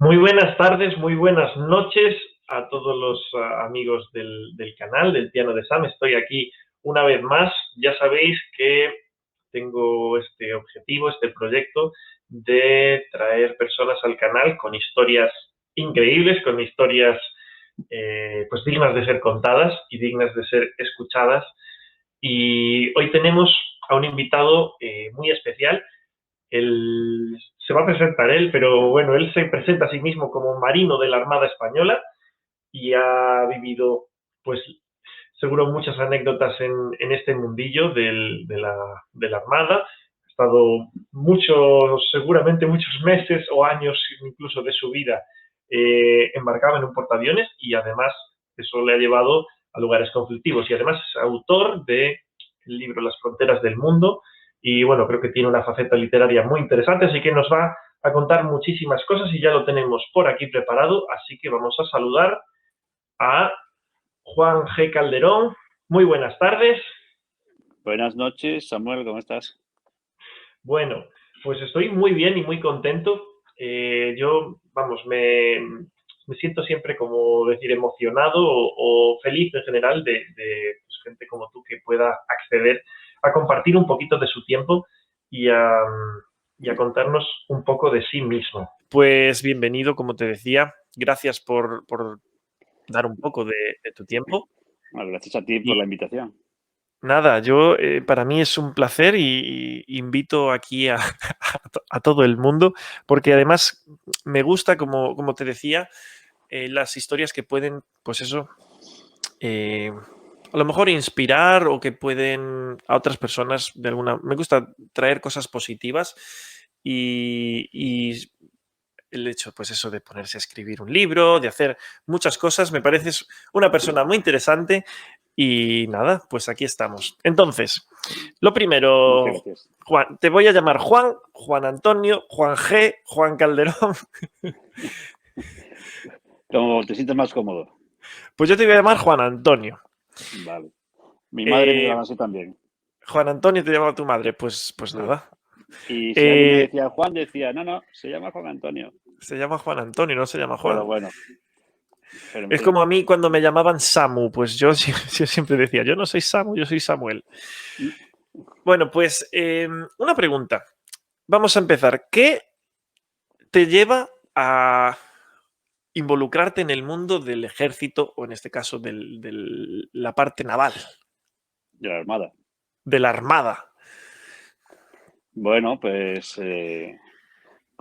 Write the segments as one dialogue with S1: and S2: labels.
S1: Muy buenas tardes, muy buenas noches a todos los amigos del canal del Piano de Sam. Estoy aquí una vez más. Ya sabéis que tengo este objetivo, este proyecto de traer personas al canal con historias increíbles, con historias pues dignas de ser contadas y dignas de ser escuchadas. Y hoy tenemos a un invitado muy especial. Se va a presentar él, pero bueno, él se presenta a sí mismo como marino de la Armada Española y ha vivido, pues, seguro muchas anécdotas en este mundillo de la Armada. Ha estado seguramente muchos meses o años incluso de su vida embarcado en un portaaviones y además eso le ha llevado a lugares conflictivos y además es autor del libro Las fronteras del mundo y bueno, creo que tiene una faceta literaria muy interesante, así que nos va a contar muchísimas cosas y ya lo tenemos por aquí preparado, así que vamos a saludar a Juan G. Calderón. Muy buenas tardes.
S2: Buenas noches, Samuel, ¿cómo estás?
S1: Bueno, pues estoy muy bien y muy contento. Vamos, me siento siempre, como decir, emocionado o feliz en general de pues, gente como tú que pueda acceder a compartir un poquito de su tiempo y a contarnos un poco de sí mismo. Pues bienvenido, como te decía. Gracias por dar un poco de tu tiempo.
S2: Bueno, gracias a ti por
S1: Y
S2: la invitación.
S1: nada, para mí es un placer y invito aquí a todo el mundo, porque además me gusta, como te decía, las historias que pueden, pues eso, eh, a lo mejor inspirar o que pueden a otras personas de alguna... Me gusta traer cosas positivas y el hecho, pues eso, de ponerse a escribir un libro, de hacer muchas cosas, me pareces una persona muy interesante y nada, pues aquí estamos. Entonces, lo
S2: Muchas
S1: primero,
S2: gracias.
S1: Juan, te voy a llamar Juan, Juan Antonio, Juan G, Juan Calderón.
S2: Como te sientes más cómodo.
S1: Pues yo te voy a llamar Juan Antonio.
S2: Vale. Mi madre me
S1: Eh,
S2: llama así también.
S1: Juan Antonio te llama tu madre, pues
S2: Sí.
S1: nada.
S2: Y si alguien me
S1: Eh,
S2: decía Juan, decía, no, no, se llama Juan Antonio.
S1: Se llama Juan Antonio, no se llama
S2: Pero
S1: Juan.
S2: bueno, pero en
S1: Es
S2: fin.
S1: como a mí cuando me llamaban Samu, pues yo, yo siempre decía, yo no soy Samu, yo soy Samuel.
S2: Mm,
S1: Bueno, pues una pregunta. Vamos a empezar. ¿Qué te lleva a involucrarte en el mundo del ejército o en este caso de la parte naval,
S2: De la Armada.
S1: de la armada?
S2: Bueno, pues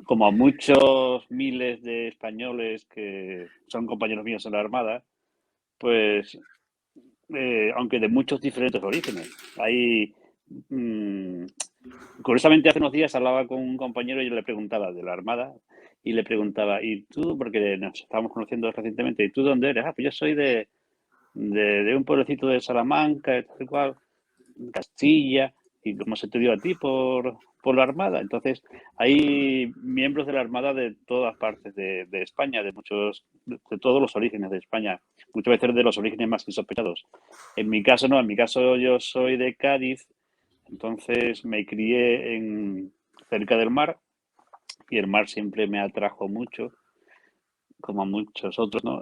S2: como a muchos miles de españoles que son compañeros míos en la Armada, pues aunque de muchos diferentes orígenes. Hay mm, Curiosamente, hace unos días hablaba con un compañero y yo le preguntaba de la Armada y le preguntaba, ¿y tú? Porque nos estábamos conociendo recientemente, ¿y tú dónde eres? Ah, pues yo soy de un pueblecito de Salamanca, tal cual, Castilla, y cómo se te dio a ti por la Armada. Entonces, hay miembros de la Armada de todas partes de España, de todos los orígenes de España, muchas veces de los orígenes más insospechados. En mi caso, no, en mi caso yo soy de Cádiz, entonces me crié cerca del mar y el mar siempre me atrajo mucho, como a muchos otros, ¿no?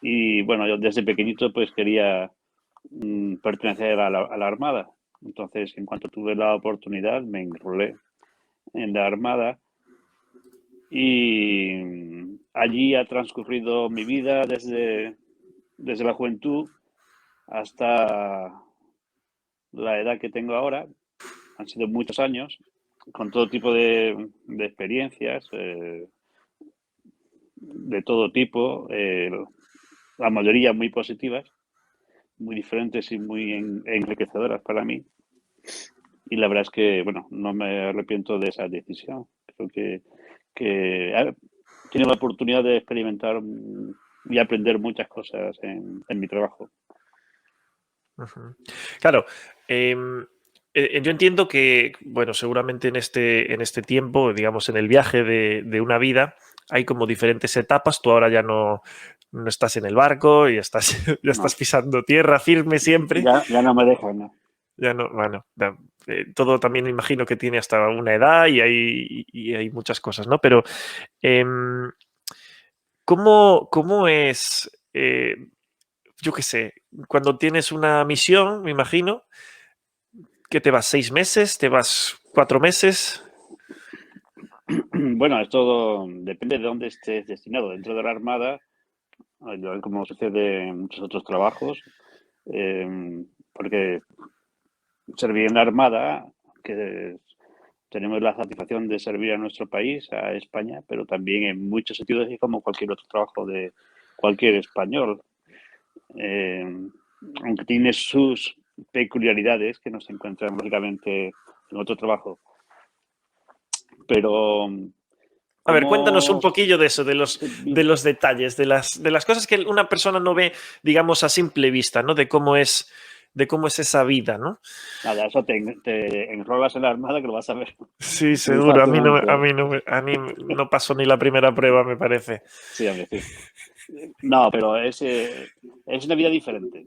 S2: Y bueno, yo desde pequeñito pues quería pertenecer a la Armada. Entonces, en cuanto tuve la oportunidad, me enrolé en la Armada y allí ha transcurrido mi vida desde la juventud hasta la edad que tengo ahora. Han sido muchos años con todo tipo de experiencias, de todo tipo, la mayoría muy positivas, muy diferentes y muy enriquecedoras para mí. Y la verdad es que, bueno, no me arrepiento de esa decisión. Creo que he tenido la oportunidad de experimentar y aprender muchas cosas en mi trabajo.
S1: Ujú. Claro, yo entiendo que, bueno, seguramente en este tiempo, digamos, en el viaje de una vida, hay como diferentes etapas. Tú ahora ya no estás en el barco y estás, ya estás
S2: No,
S1: pisando tierra firme siempre.
S2: ya no me dejan, ¿no?
S1: Ya no, bueno, todo también me imagino que tiene hasta una edad y hay muchas cosas, ¿no? Pero, em, ¿cómo es, yo qué sé, cuando tienes una misión, me imagino, que te vas 6 meses, te vas 4 meses?
S2: Bueno, esto depende de dónde estés destinado. Dentro de la Armada, como sucede en muchos otros trabajos, porque servir en la Armada, que tenemos la satisfacción de servir a nuestro país, a España, pero también en muchos sentidos es como cualquier otro trabajo de cualquier español. Eh, Aunque tiene sus peculiaridades que no se encuentran lógicamente en otro trabajo. Pero,
S1: A ver, cuéntanos un
S2: ¿cómo
S1: poquillo de eso,
S2: se
S1: de
S2: vive?
S1: los detalles, de las cosas que una persona no ve, digamos, a simple vista, ¿no? De cómo es esa vida, ¿no?
S2: Nada, eso te enrolas en la Armada que lo vas a ver
S1: Sí,
S2: muy
S1: seguro. A mí no, a
S2: fácilmente.
S1: mí no, a mí no pasó ni la primera prueba, me parece.
S2: Sí, a ver, sí. No, pero es una vida diferente.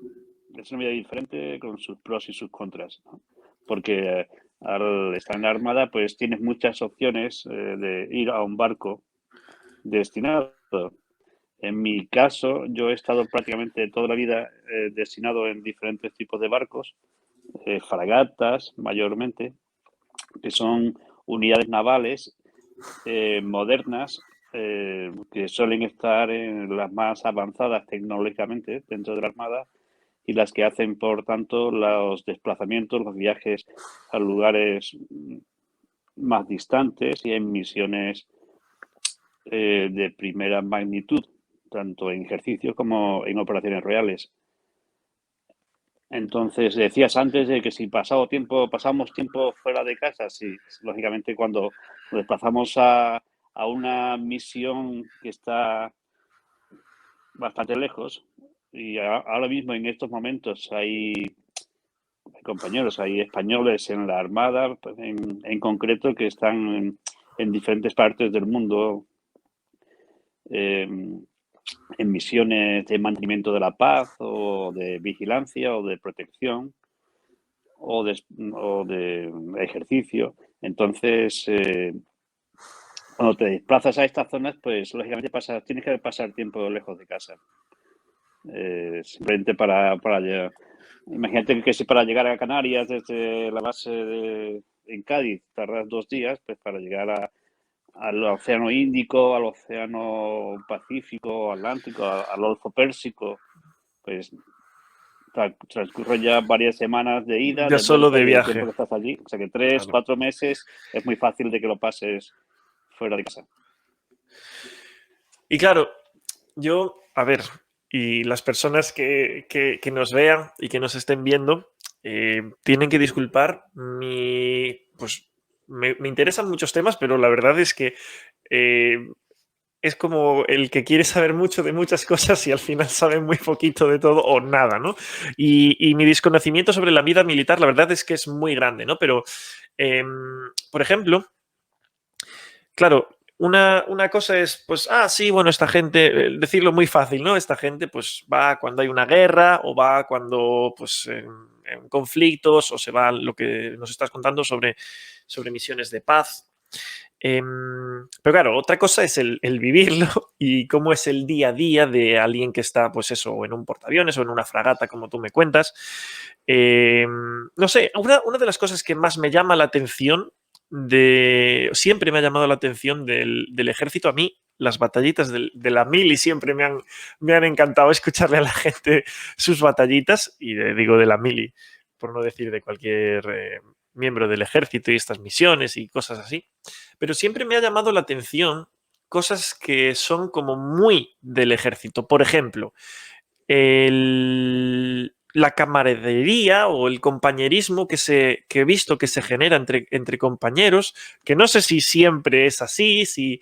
S2: Es una vida diferente con sus pros y sus contras, ¿no? Porque al estar en la Armada, pues tienes muchas opciones de ir a un barco destinado. En mi caso, yo he estado prácticamente toda la vida destinado en diferentes tipos de barcos, fragatas mayormente, que son unidades navales modernas que suelen estar en las más avanzadas tecnológicamente dentro de la Armada y las que hacen, por tanto, los desplazamientos, los viajes a lugares más distantes y en misiones de primera magnitud, tanto en ejercicios como en operaciones reales. Entonces, decías antes de que si pasamos tiempo fuera de casa, sí, lógicamente cuando nos desplazamos a una misión que está bastante lejos, y ahora mismo en estos momentos hay compañeros, hay españoles en la Armada, pues, en concreto, que están en diferentes partes del mundo eh, en misiones de mantenimiento de la paz o de vigilancia o de protección o de, o de ejercicio. Entonces, cuando te desplazas a estas zonas, pues lógicamente tienes que pasar tiempo lejos de casa. Simplemente para llegar. Imagínate que si para llegar a Canarias desde la base en Cádiz tardas 2 días, pues para llegar al Océano Índico, al Océano Pacífico, Atlántico, al Golfo Pérsico, pues transcurren ya varias semanas de ida,
S1: Ya
S2: de
S1: solo
S2: vuelta
S1: de
S2: y del tiempo
S1: viaje.
S2: que estás allí. O sea que 3,
S1: Claro.
S2: 4 meses es muy fácil de que lo pases fuera de casa.
S1: Y claro, yo, a ver, y las personas que nos vean y que nos estén viendo, tienen que disculpar pues me interesan muchos temas, pero la verdad es que eh, es como el que quiere saber mucho de muchas cosas y al final sabe muy poquito de todo o nada, ¿no? Y mi desconocimiento sobre la vida militar, la verdad es que es muy grande, ¿no? Pero, por ejemplo, claro, una cosa es, pues, sí, bueno, esta gente, decirlo muy fácil, ¿no? Esta gente, pues, va cuando hay una guerra o va cuando, pues, en conflictos o se va lo que nos estás contando sobre misiones de paz. Pero claro, otra cosa es el vivirlo y cómo es el día a día de alguien que está, pues eso, o en un portaaviones o en una fragata, como tú me cuentas. No sé, una de las cosas que más me llama la atención siempre me ha llamado la atención del ejército, a mí las batallitas de la mili siempre me han encantado escucharle a la gente sus batallitas, y digo de la mili, por no decir de cualquier miembro del ejército y estas misiones y cosas así. Pero siempre me ha llamado la atención cosas que son como muy del ejército. Por ejemplo, la camaradería o el compañerismo que he visto que se genera entre compañeros, que no sé si siempre es así, si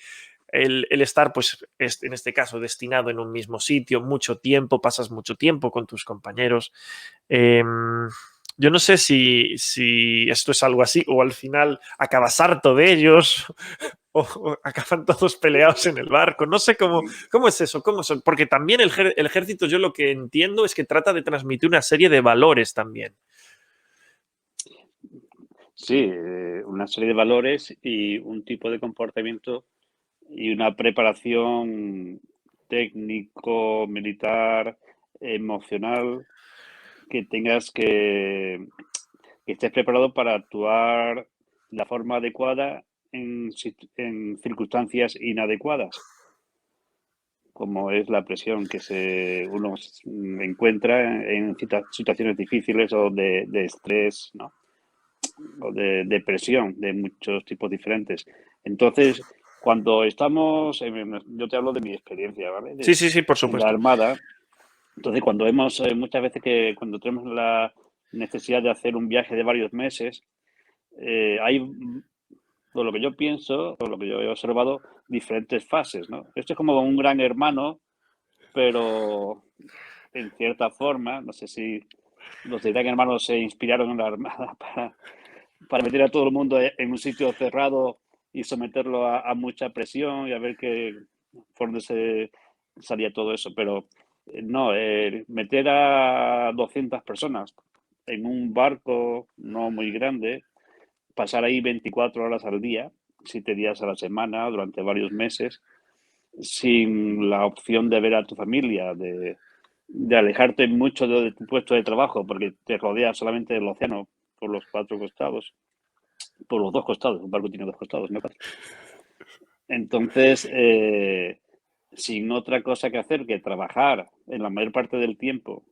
S1: el estar, pues, en este caso, destinado en un mismo sitio mucho tiempo, pasas mucho tiempo con tus compañeros. Yo no sé si esto es algo así o al final acabas harto de ellos o acaban todos peleados en el barco. No sé cómo es eso, porque también el ejército, yo lo que entiendo es que trata de transmitir una serie de valores también.
S2: Sí, una serie de valores y un tipo de comportamiento y una preparación técnico, militar, emocional, que tengas que estés preparado para actuar de la forma adecuada en circunstancias inadecuadas, como es la presión que uno encuentra en situaciones difíciles o de estrés, ¿no? O de depresión de muchos tipos diferentes. Entonces, cuando estamos, yo te hablo de mi experiencia, ¿vale?
S1: Sí, sí, sí, por
S2: En la
S1: supuesto.
S2: Armada. Entonces, cuando muchas veces que cuando tenemos la necesidad de hacer un viaje de varios meses, hay, por lo que yo pienso, por lo que yo he observado, diferentes fases, ¿no? Esto es como un gran hermano, pero en cierta forma, no sé si los de Gran Hermano se inspiraron en la Armada para meter a todo el mundo en un sitio cerrado y someterlo a mucha presión y a ver por dónde se salía todo eso. Pero no, meter a 200 personas en un barco no muy grande, pasar ahí 24 horas al día, 7 días a la semana, durante varios meses, sin la opción de ver a tu familia, de alejarte mucho de tu puesto de trabajo, porque te rodea solamente el océano por los cuatro costados, por los dos costados, un barco tiene dos costados, no cuatro. Entonces, sin otra cosa que hacer que trabajar en la mayor parte del tiempo,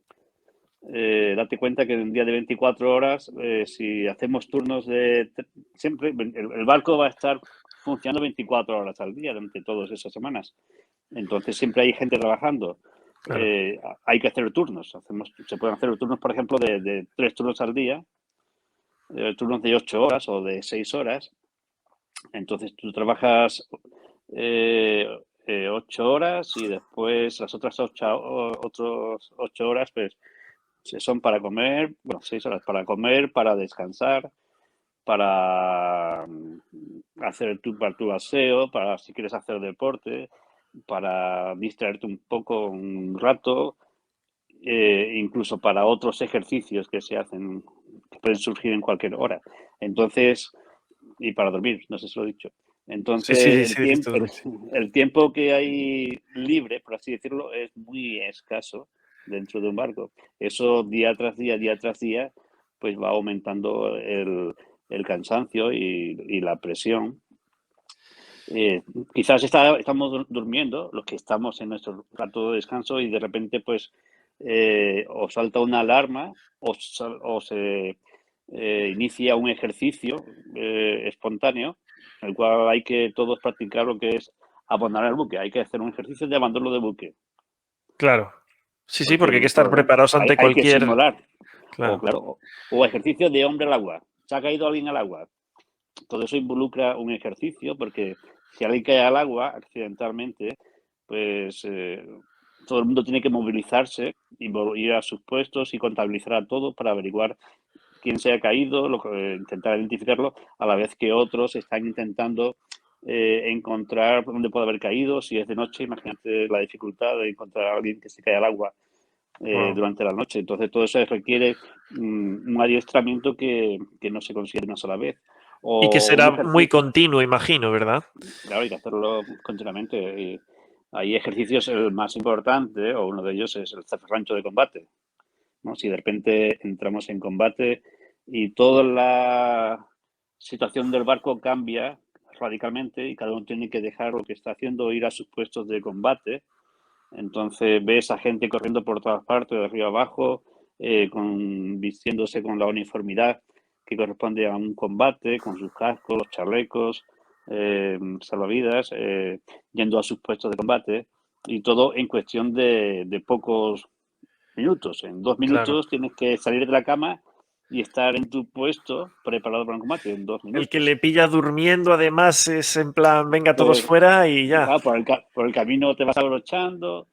S2: date cuenta que en un día de 24 horas, si hacemos turnos siempre, el barco va a estar funcionando 24 horas al día durante todas esas semanas. Entonces siempre hay gente trabajando.
S1: Claro.
S2: Hay que hacer turnos. Se pueden hacer turnos, por ejemplo, de 3 turnos al día, turnos de 8 horas o de 6 horas. Entonces tú trabajas eh, 8 horas y después las otras 8 horas pues son para comer, bueno, 6 horas para comer, para descansar, para hacer para tu aseo, para si quieres hacer deporte, para distraerte un poco un rato, incluso para otros ejercicios que se hacen, que pueden surgir en cualquier hora. Entonces, y para dormir, no sé si lo he dicho.
S1: Sí, sí,
S2: Entonces,
S1: sí, sí, dijiste dormir.
S2: el tiempo que hay libre, por así decirlo, es muy escaso dentro de un barco. Eso día tras día, pues va aumentando el cansancio y la presión. Eh, Quizás estamos durmiendo, los que estamos en nuestro rato de descanso, y de repente, pues, o salta una alarma o se inicia un ejercicio espontáneo, en el cual hay que todos practicar lo que es abandonar el buque. Hay que hacer un ejercicio de abandono de buque,
S1: Claro. Sí, sí,
S2: porque
S1: porque hay que estar preparados ante
S2: hay que
S1: cualquier.
S2: simular. O,
S1: Claro.
S2: claro, o ejercicio de hombre al agua. Se ha caído alguien al agua. Todo eso involucra un ejercicio, porque si alguien cae al agua accidentalmente, pues todo el mundo tiene que movilizarse y ir a sus puestos y contabilizar a todos para averiguar quién se ha caído, intentar identificarlo, a la vez que otros están intentando encontrar dónde puede haber caído. Si es de noche, imagínate la dificultad de encontrar a alguien que se cae al agua
S1: Wow.
S2: durante la noche. Entonces, todo eso requiere un adiestramiento que no se consigue de una sola vez.
S1: Y que
S2: O un
S1: será muy
S2: ejercicio,
S1: continuo, imagino, ¿verdad?
S2: claro, hay que hacerlo continuamente. Y hay ejercicios, el más importante, o uno de ellos es el zafarrancho de combate, ¿no? Si de repente entramos en combate y toda la situación del barco cambia radicalmente y cada uno tiene que dejar lo que está haciendo, ir a sus puestos de combate. Entonces ves a gente corriendo por todas partes, de arriba abajo, vistiéndose con la uniformidad que corresponde a un combate, con sus cascos, los chalecos, salvavidas, yendo a sus puestos de combate, y todo en cuestión de pocos minutos. En dos
S1: Claro.
S2: minutos tienes que salir de la cama y estar en tu puesto preparado para un combate, en dos
S1: El que
S2: minutos.
S1: le pilla durmiendo, además, es en plan, venga todos
S2: Pues
S1: fuera y ya.
S2: claro, por el camino te vas abrochando.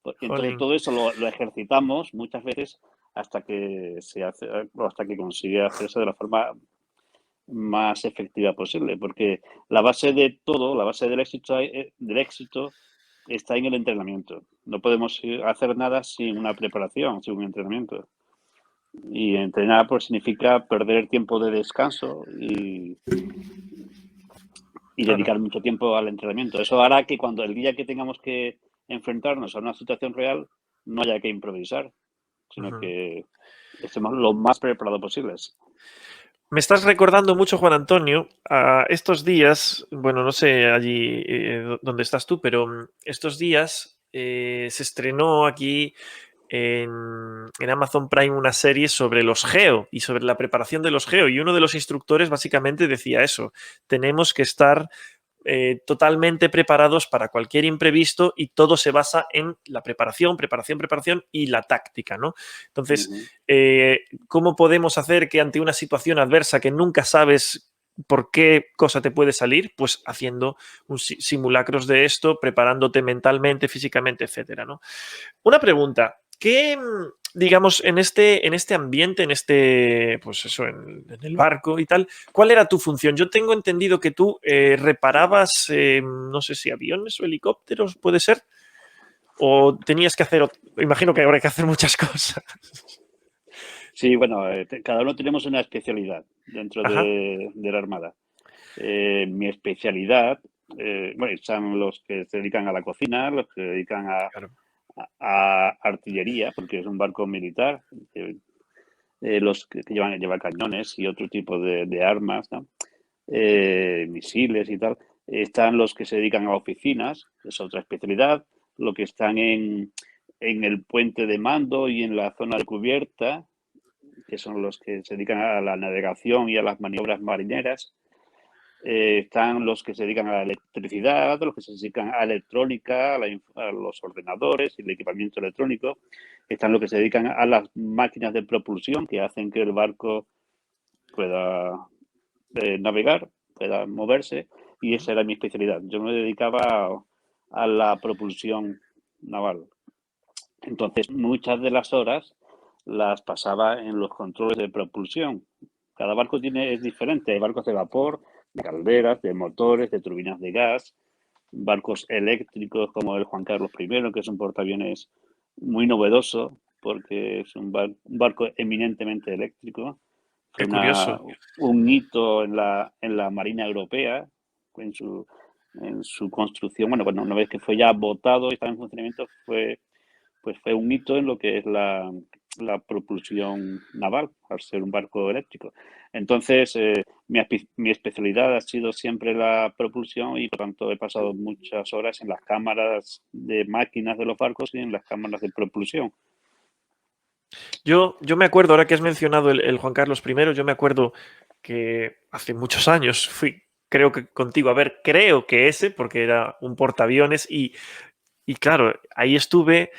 S2: Entonces
S1: Jolín.
S2: todo eso lo ejercitamos muchas veces hasta que se hace, o hasta que consigue hacerse de la forma más efectiva posible, porque la base de todo, la base del éxito está en el entrenamiento. No podemos hacer nada sin una preparación, sin un entrenamiento. Y entrenar pues significa perder tiempo de descanso y
S1: Claro.
S2: dedicar mucho tiempo al entrenamiento. Eso hará que cuando el día que tengamos que enfrentarnos a una situación real no haya que improvisar, sino
S1: Ujú.
S2: que estemos lo más preparados posibles.
S1: Me estás recordando mucho, Juan Antonio, a estos días, bueno, no sé allí dónde estás tú, pero estos días se estrenó aquí en Amazon Prime una serie sobre los geo y sobre la preparación de los geo. Y uno de los instructores básicamente decía eso, tenemos que estar totalmente preparados para cualquier imprevisto y todo se basa en la preparación, preparación, preparación y la táctica, ¿no? Entonces,
S2: Ujú.
S1: ¿cómo podemos hacer que ante una situación adversa que nunca sabes por qué cosa te puede salir? Pues haciendo simulacros de esto, preparándote mentalmente, físicamente, etcétera, ¿no? Una pregunta, ¿qué, digamos, en este ambiente, en este, pues eso, en el barco y tal, cuál era tu función? Yo tengo entendido que tú reparabas, no sé si aviones o helicópteros, ¿puede ser? O tenías que hacer, imagino que habrá que hacer muchas cosas.
S2: Sí, bueno, cada uno tenemos una especialidad dentro
S1: Ajá,
S2: de la Armada. Mi especialidad, bueno, están los que se dedican a la cocina, los que se dedican
S1: claro.
S2: a artillería, porque es un barco militar, los que llevan cañones y otro tipo de armas, ¿no? Misiles y tal. Están los que se dedican a oficinas, es otra especialidad. Los que están en el puente de mando y en la zona de cubierta, que son los que se dedican a la navegación y a las maniobras marineras. Están los que se dedican a la electricidad, los que se dedican a electrónica, a los ordenadores y el equipamiento electrónico. Están los que se dedican a las máquinas de propulsión que hacen que el barco pueda navegar, pueda moverse, y esa era mi especialidad. Yo me dedicaba a la propulsión naval. Entonces, muchas de las horas las pasaba en los controles de propulsión. Cada barco es diferente. Hay barcos de vapor, de calderas, de motores, de turbinas de gas, barcos eléctricos como el Juan Carlos I, que es un portaaviones muy novedoso porque es un barco eminentemente eléctrico.
S1: Qué
S2: Fue
S1: curioso.
S2: un hito en la Marina Europea, en en su construcción. Bueno, una vez que fue ya votado y estaba en funcionamiento, pues fue un hito en lo que es la propulsión naval, al ser un barco eléctrico. Entonces, mi especialidad ha sido siempre la propulsión y por tanto he pasado muchas horas en las cámaras de máquinas de los barcos y en las cámaras de propulsión.
S1: Yo me acuerdo, ahora que has mencionado el Juan Carlos I, yo me acuerdo que hace muchos años fui, creo que contigo, a ver, creo que ese, porque era un portaaviones y claro, ahí estuve,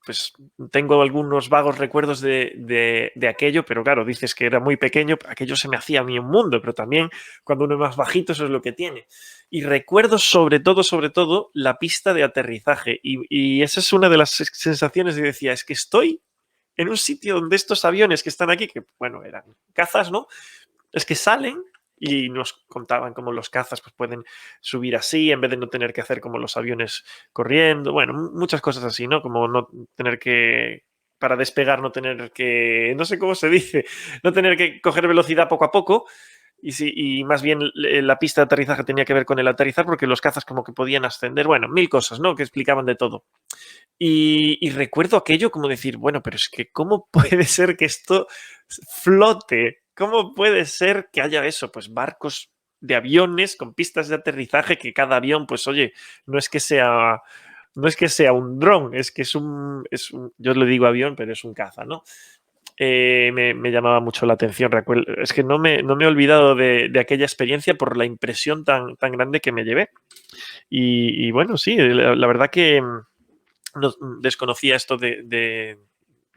S1: pues tengo algunos vagos recuerdos de aquello, pero claro, dices que era muy pequeño, aquello se me hacía a mí un mundo, pero también cuando uno es más bajito eso es lo que tiene. Y recuerdo sobre todo, la pista de aterrizaje y esa es una de las sensaciones de decía, es que estoy en un sitio donde estos aviones que están aquí, que bueno, eran cazas, ¿no? Es que salen y nos contaban cómo los cazas pues, pueden subir así en vez de no tener que hacer como los aviones corriendo. Bueno, muchas cosas así, ¿no? Como no tener que, para despegar, no tener que, no sé cómo se dice, no tener que coger velocidad poco a poco. Y más bien la pista de aterrizaje tenía que ver con el aterrizar porque los cazas como que podían ascender. Bueno, mil cosas, ¿no? Que explicaban de todo. Y recuerdo aquello como decir, bueno, pero es que ¿cómo puede ser que esto flote? ¿Cómo puede ser que haya eso? Pues barcos de aviones con pistas de aterrizaje que cada avión, pues oye, no es que sea, no es que sea un dron, es que yo le digo avión, pero es un caza, ¿no? Me llamaba mucho la atención. Es que no me he olvidado de aquella experiencia por la impresión tan grande que me llevé. Y bueno, sí, la verdad que no, desconocía esto de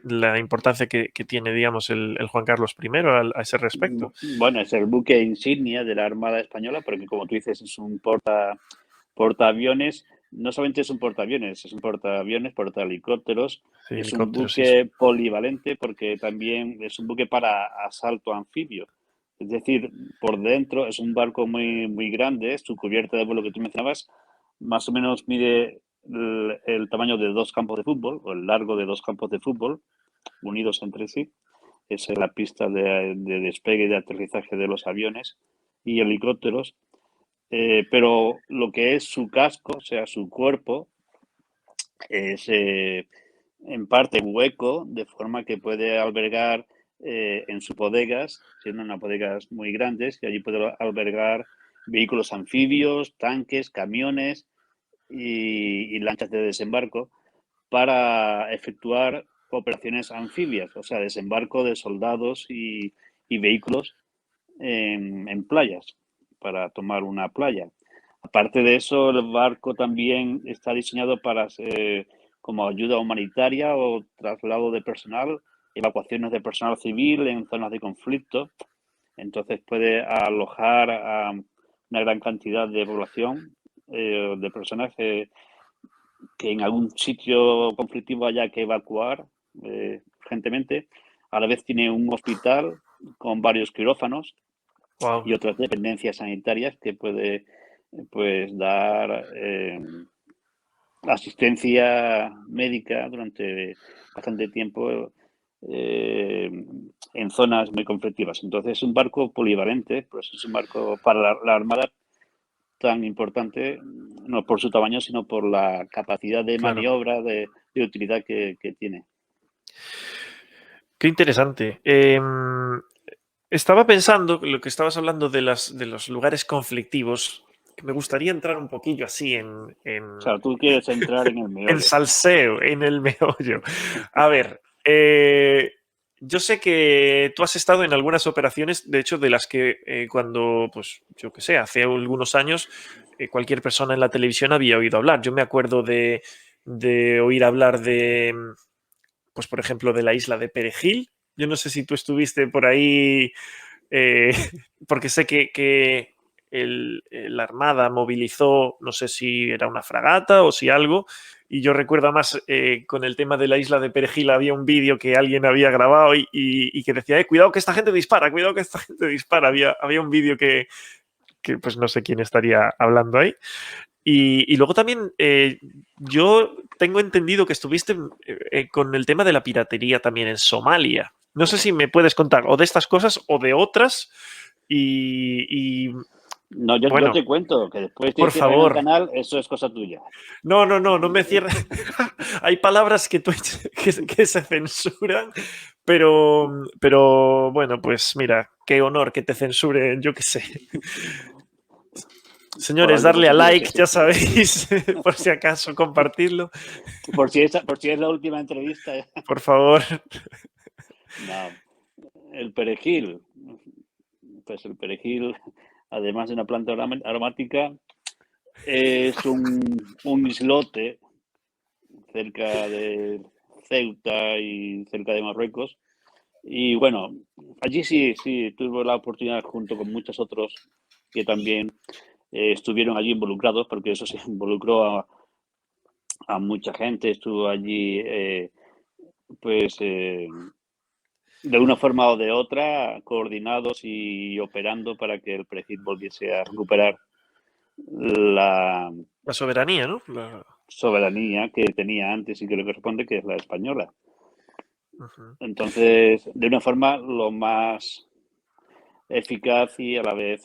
S1: la importancia que tiene, digamos, el Juan Carlos I a ese respecto.
S2: Bueno, es el buque insignia de la Armada Española, porque como tú dices, es un portaaviones. No solamente es un portaaviones, portahelicópteros,
S1: Sí,
S2: es un
S1: helicóptero, sí, sí.
S2: buque polivalente porque también es un buque para asalto anfibio. Es decir, por dentro es un barco muy grande, su cubierta de vuelo que tú mencionabas, más o menos mide el tamaño de dos campos de fútbol, o el largo de dos campos de fútbol, unidos entre sí. es la pista de despegue y de aterrizaje de los aviones y helicópteros, pero lo que es su casco, o sea, su cuerpo, es en parte hueco, de forma que puede albergar en sus bodegas, siendo unas bodegas muy grandes, y allí puede albergar vehículos anfibios, tanques, camiones y lanchas de desembarco para efectuar operaciones anfibias, o sea, desembarco de soldados y vehículos en playas, para tomar una playa. Aparte de eso, el barco también está diseñado para ser como ayuda humanitaria o traslado de personal, evacuaciones de personal civil en zonas de conflicto. Entonces puede alojar a una gran cantidad de población, de personas que en algún sitio conflictivo haya que evacuar urgentemente. A la vez tiene un hospital con varios quirófanos
S1: Wow.
S2: y otras dependencias sanitarias que puede pues dar asistencia médica durante bastante tiempo en zonas muy conflictivas. Entonces es un barco polivalente, pues es un barco para la Armada tan importante, no por su tamaño, sino por la capacidad de
S1: Claro.
S2: maniobra, de utilidad que tiene.
S1: Qué interesante. Estaba pensando, lo que estabas hablando de los lugares conflictivos, que me gustaría entrar un poquillo así
S2: O sea, tú quieres entrar en el
S1: en
S2: meollo.
S1: salseo, en el meollo. A ver, yo sé que tú has estado en algunas operaciones, de hecho, de las que cuando, pues, yo qué sé, hace algunos años, cualquier persona en la televisión había oído hablar. Yo me acuerdo de oír hablar de, pues, por ejemplo, de la isla de Perejil. Yo no sé si tú estuviste por ahí, eh, porque sé que la Armada movilizó, no sé si era una fragata o si algo, y yo recuerdo además con el tema de la isla de Perejil había un vídeo que alguien había grabado y que decía, cuidado que esta gente dispara, cuidado que esta gente dispara. Había un vídeo que pues no sé quién estaría hablando ahí. Y luego también yo tengo entendido que estuviste con el tema de la piratería también en Somalia. No sé si me puedes contar o de estas cosas o de otras. Y
S2: No, yo
S1: bueno,
S2: te cuento que después te
S1: por
S2: cierran el
S1: favor,
S2: canal, eso es cosa tuya.
S1: no me cierres. Hay palabras que se censuran, pero bueno, pues mira, qué honor que te censuren, yo qué sé.
S2: Por
S1: Señores,
S2: algo
S1: darle a
S2: positivo, sí,
S1: like,
S2: sí.
S1: ya sabéis, por si acaso, compartirlo,
S2: Por si es la última entrevista.
S1: por favor.
S2: No, el perejil. Pues el perejil, además de una planta aromática, es un islote cerca de Ceuta y cerca de Marruecos. Y bueno, allí sí tuve la oportunidad junto con muchos otros que también estuvieron allí involucrados, porque eso se involucró a mucha gente, estuvo allí pues de una forma o de otra coordinados y operando para que el Brexit volviese a recuperar la
S1: La soberanía, ¿no?
S2: soberanía que tenía antes y que le corresponde, que es la española.
S1: Ujú.
S2: Entonces, de una forma lo más eficaz y a la vez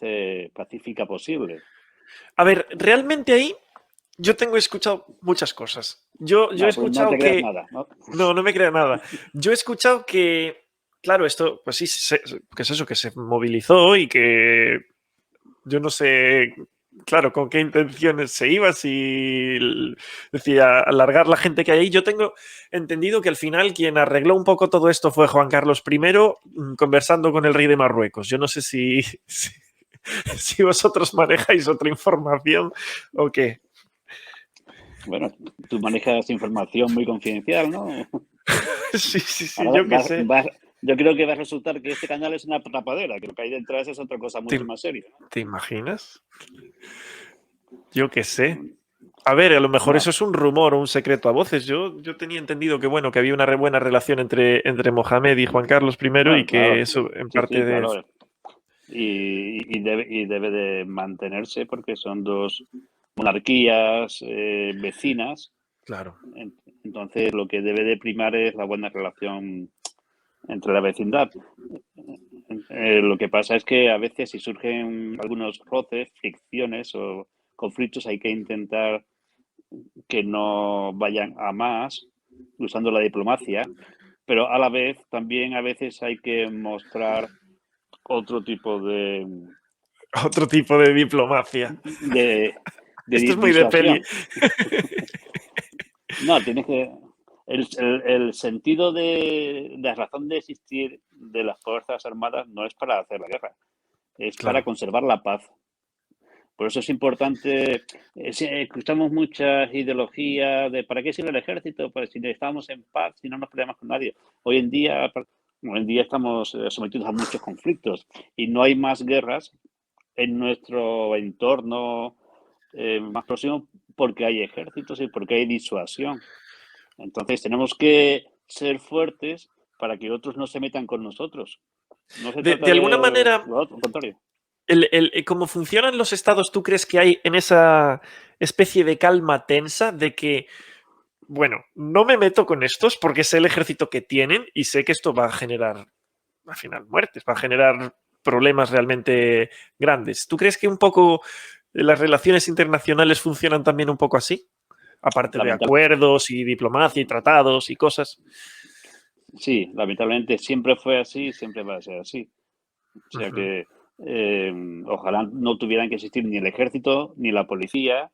S2: pacífica posible.
S1: A ver, realmente ahí yo tengo escuchado muchas cosas. Yo he
S2: No, pues no
S1: escuchado
S2: te creas
S1: que...
S2: nada, ¿no?
S1: No, no me crea nada. Yo he escuchado que, claro, esto, pues sí, que es eso, que se movilizó y que yo no sé, claro, con qué intenciones se iba, si decía alargar la gente que hay ahí. Yo tengo entendido que al final quien arregló un poco todo esto fue Juan Carlos I conversando con el rey de Marruecos. Yo no sé si vosotros manejáis otra información o qué.
S2: Bueno, tú manejas información muy confidencial, ¿no?
S1: Sí,
S2: Ahora
S1: yo qué sé.
S2: yo creo que va a resultar que este canal es una tapadera, que lo que hay detrás es otra cosa
S1: ¿Te,
S2: mucho más seria.
S1: te imaginas? Yo qué sé. A ver, a lo mejor
S2: No,
S1: eso es un rumor o un secreto a voces. Yo tenía entendido que, bueno, que había una buena relación entre Mohamed y Juan Carlos I y
S2: bueno,
S1: que
S2: claro,
S1: eso en
S2: sí,
S1: parte de...
S2: claro. Y debe de mantenerse porque son dos monarquías vecinas.
S1: Claro.
S2: Entonces, lo que debe de primar es la buena relación entre la vecindad. Lo que pasa es que a veces si surgen algunos roces, fricciones o conflictos, hay que intentar que no vayan a más usando la diplomacia, pero a la vez también a veces hay que mostrar otro tipo
S1: Otro tipo de diplomacia.
S2: de,
S1: Esto es muy de peli.
S2: disuasión. No, tienes que... El sentido de la razón de existir de las Fuerzas Armadas no es para hacer la guerra, es para
S1: Claro.
S2: conservar la paz. Por eso es importante, escuchamos muchas ideologías de ¿para qué sirve el ejército? Pues si estamos en paz, si no nos peleamos con nadie. Hoy en día estamos sometidos a muchos conflictos y no hay más guerras en nuestro entorno más próximo porque hay ejércitos y porque hay disuasión. Entonces tenemos que ser fuertes para que otros no se metan con nosotros. No se
S1: De
S2: trata
S1: alguna
S2: de
S1: manera,
S2: lo contrario.
S1: cómo funcionan los estados, ¿tú crees que hay en esa especie de calma tensa de que, bueno, no me meto con estos porque sé el ejército que tienen y sé que esto va a generar, al final, muertes, va a generar problemas realmente grandes? ¿Tú crees que un poco las relaciones internacionales funcionan también un poco así? Aparte de
S2: Lamentab-
S1: acuerdos y diplomacia y tratados y cosas.
S2: sí, lamentablemente siempre fue así y siempre va a ser así. O sea
S1: Ujú.
S2: que ojalá no tuvieran que existir ni el ejército, ni la policía,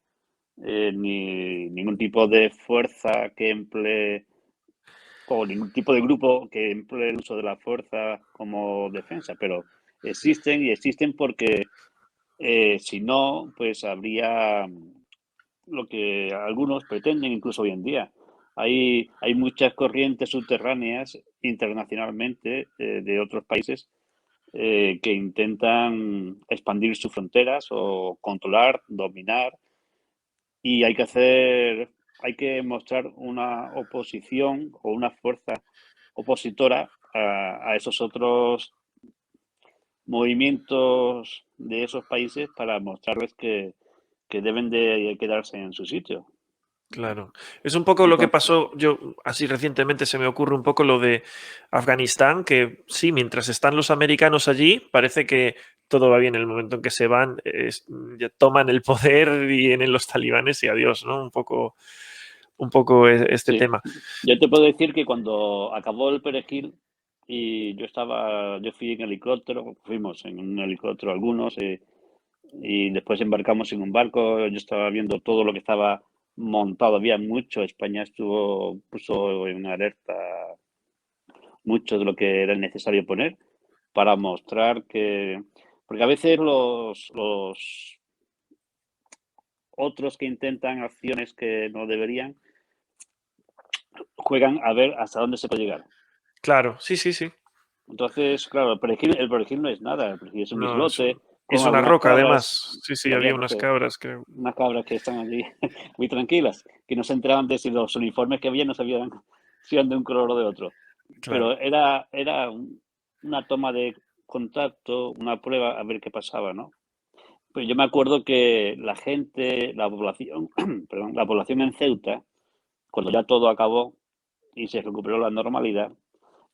S2: ni ningún tipo de fuerza que emplee, o ningún tipo de grupo que emplee el uso de la fuerza como defensa, pero existen y existen porque si no, pues habría lo que algunos pretenden incluso hoy en día. Hay muchas corrientes subterráneas internacionalmente de otros países que intentan expandir sus fronteras o controlar, dominar, y hay que mostrar una oposición o una fuerza opositora a esos otros movimientos de esos países para mostrarles que deben de quedarse en su sitio.
S1: Claro. Es un poco lo que
S2: Entonces,
S1: pasó, yo así recientemente se me ocurre un poco lo de Afganistán, que sí, mientras están los americanos allí, parece que todo va bien. En el momento en que se van, ya toman el poder y vienen los talibanes y adiós, ¿no? Un poco este
S2: sí,
S1: tema.
S2: yo te puedo decir que cuando acabó el perejil y yo fui en helicóptero, fuimos en un helicóptero algunos y después embarcamos en un barco, yo estaba viendo todo lo que estaba montado, había mucho, España puso en alerta mucho de lo que era necesario poner para mostrar porque a veces los otros que intentan acciones que no deberían, juegan a ver hasta dónde se puede llegar.
S1: Claro, sí, sí, sí.
S2: Entonces, claro, el perejil no es nada, el perejil es un
S1: No,
S2: islote
S1: es
S2: con
S1: una
S2: algunas
S1: roca,
S2: cabras,
S1: además. Sí, sí,
S2: y había,
S1: había
S2: no
S1: unas
S2: sé,
S1: cabras, creo.
S2: unas cabras que están allí muy tranquilas, que no se enteraban de si los uniformes que había no sabían si eran de un color o de otro.
S1: Claro.
S2: Pero era una toma de contacto, una prueba a ver qué pasaba, ¿no? Pues yo me acuerdo que la población, perdón, la población en Ceuta, cuando ya todo acabó y se recuperó la normalidad,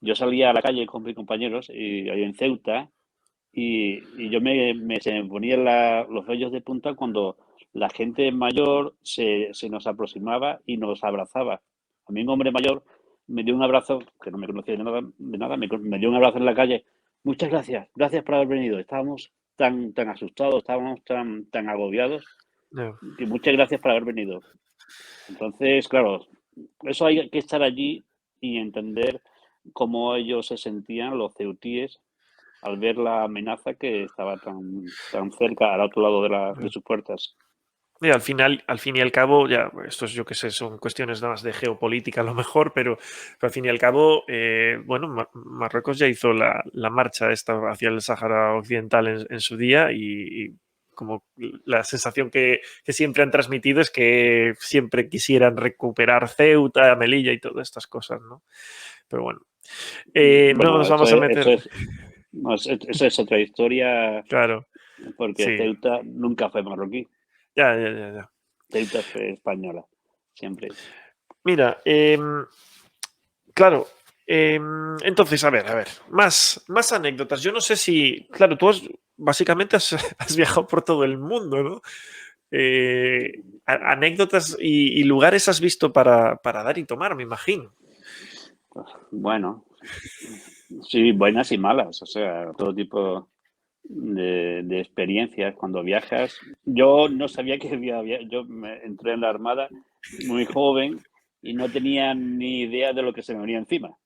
S2: yo salía a la calle con mis compañeros y ahí en Ceuta y yo se me ponían los vellos de punta cuando la gente mayor se nos aproximaba y nos abrazaba. A mí un hombre mayor me dio un abrazo, que no me conocía de nada me dio un abrazo en la calle. Muchas gracias, gracias por haber venido. Estábamos tan asustados, estábamos tan agobiados,
S1: No.
S2: que muchas gracias por haber venido. Entonces, claro, eso hay que estar allí y entender cómo ellos se sentían, los ceutíes, al ver la amenaza que estaba tan cerca, al otro lado de sus puertas.
S1: Y al fin y al cabo, ya, esto es yo que sé, son cuestiones nada más de geopolítica a lo mejor, pero al fin y al cabo, bueno, Marruecos ya hizo la marcha esta hacia el Sáhara Occidental en su día y como la sensación que siempre han transmitido es que siempre quisieran recuperar Ceuta, Melilla y todas estas cosas, ¿no? Pero bueno, no
S2: Bueno,
S1: nos vamos a
S2: eso
S1: meter,
S2: es, no, eso es otra historia,
S1: claro,
S2: porque
S1: sí,
S2: Ceuta nunca fue marroquí,
S1: ya, ya, ya, ya.
S2: Ceuta fue española, siempre.
S1: Mira, claro. Entonces, a ver, más anécdotas. Yo no sé si, claro, tú básicamente has viajado por todo el mundo, ¿no? Anécdotas y lugares has visto para dar y tomar, me imagino.
S2: Bueno, sí, buenas y malas, o sea, todo tipo de experiencias cuando viajas. Yo no sabía que yo me entré en la Armada muy joven y no tenía ni idea de lo que se me venía encima.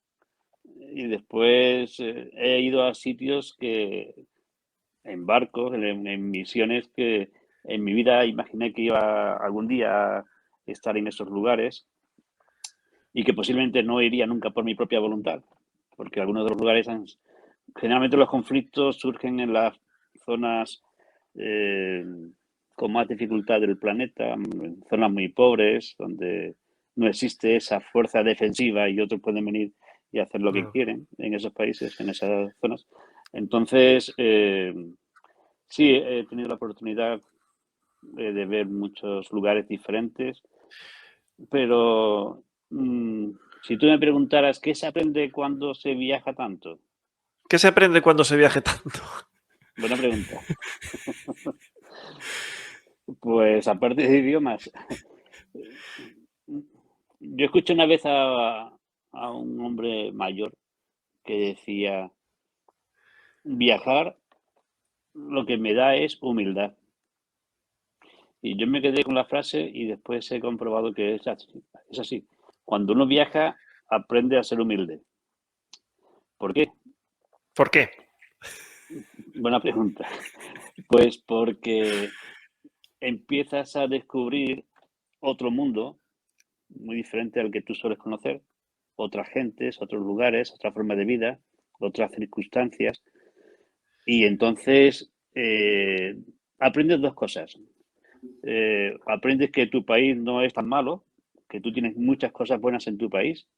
S2: Y después he ido a sitios que, en barcos, en misiones que en mi vida imaginé que iba algún día a estar en esos lugares y que posiblemente no iría nunca por mi propia voluntad, porque algunos de los lugares generalmente los conflictos surgen en las zonas eh, con más dificultad del planeta, en zonas muy pobres, donde no existe esa fuerza defensiva y otros pueden venir y hacer lo que
S1: No.
S2: quieren en esos países, en esas zonas. Entonces, sí, he tenido la oportunidad de ver muchos lugares diferentes, pero si tú me preguntaras qué se aprende cuando se viaja tanto,
S1: ¿Qué se aprende cuando se viaje tanto?
S2: buena pregunta. Pues aparte de idiomas, yo escuché una vez a un hombre mayor que decía, viajar lo que me da es humildad. Y yo me quedé con la frase y después he comprobado que es así. Es así. Cuando uno viaja, aprende a ser humilde. ¿Por qué?
S1: ¿Por qué?
S2: Buena pregunta. Pues porque empiezas a descubrir otro mundo muy diferente al que tú sueles conocer, otras gentes, otros lugares, otra forma de vida, otras circunstancias. Y entonces aprendes dos cosas. Aprendes que tu país no es tan malo, que tú tienes muchas cosas buenas en tu país,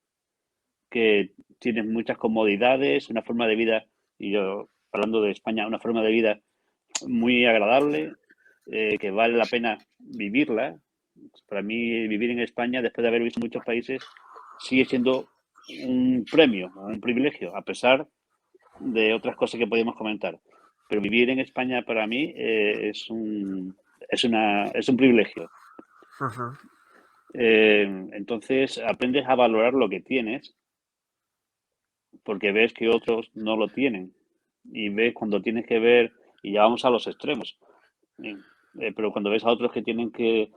S2: que tienes muchas comodidades, una forma de vida, y yo hablando de España, una forma de vida muy agradable, que vale la pena vivirla. Para mí, vivir en España, después de haber visto muchos países, sigue siendo un premio, un privilegio, a pesar de otras cosas que podemos comentar. Pero vivir en España para mí es un privilegio.
S1: Ujú.
S2: Entonces aprendes a valorar lo que tienes porque ves que otros no lo tienen y ves cuando tienes que ver, y ya vamos a los extremos, pero cuando ves a otros que tienen que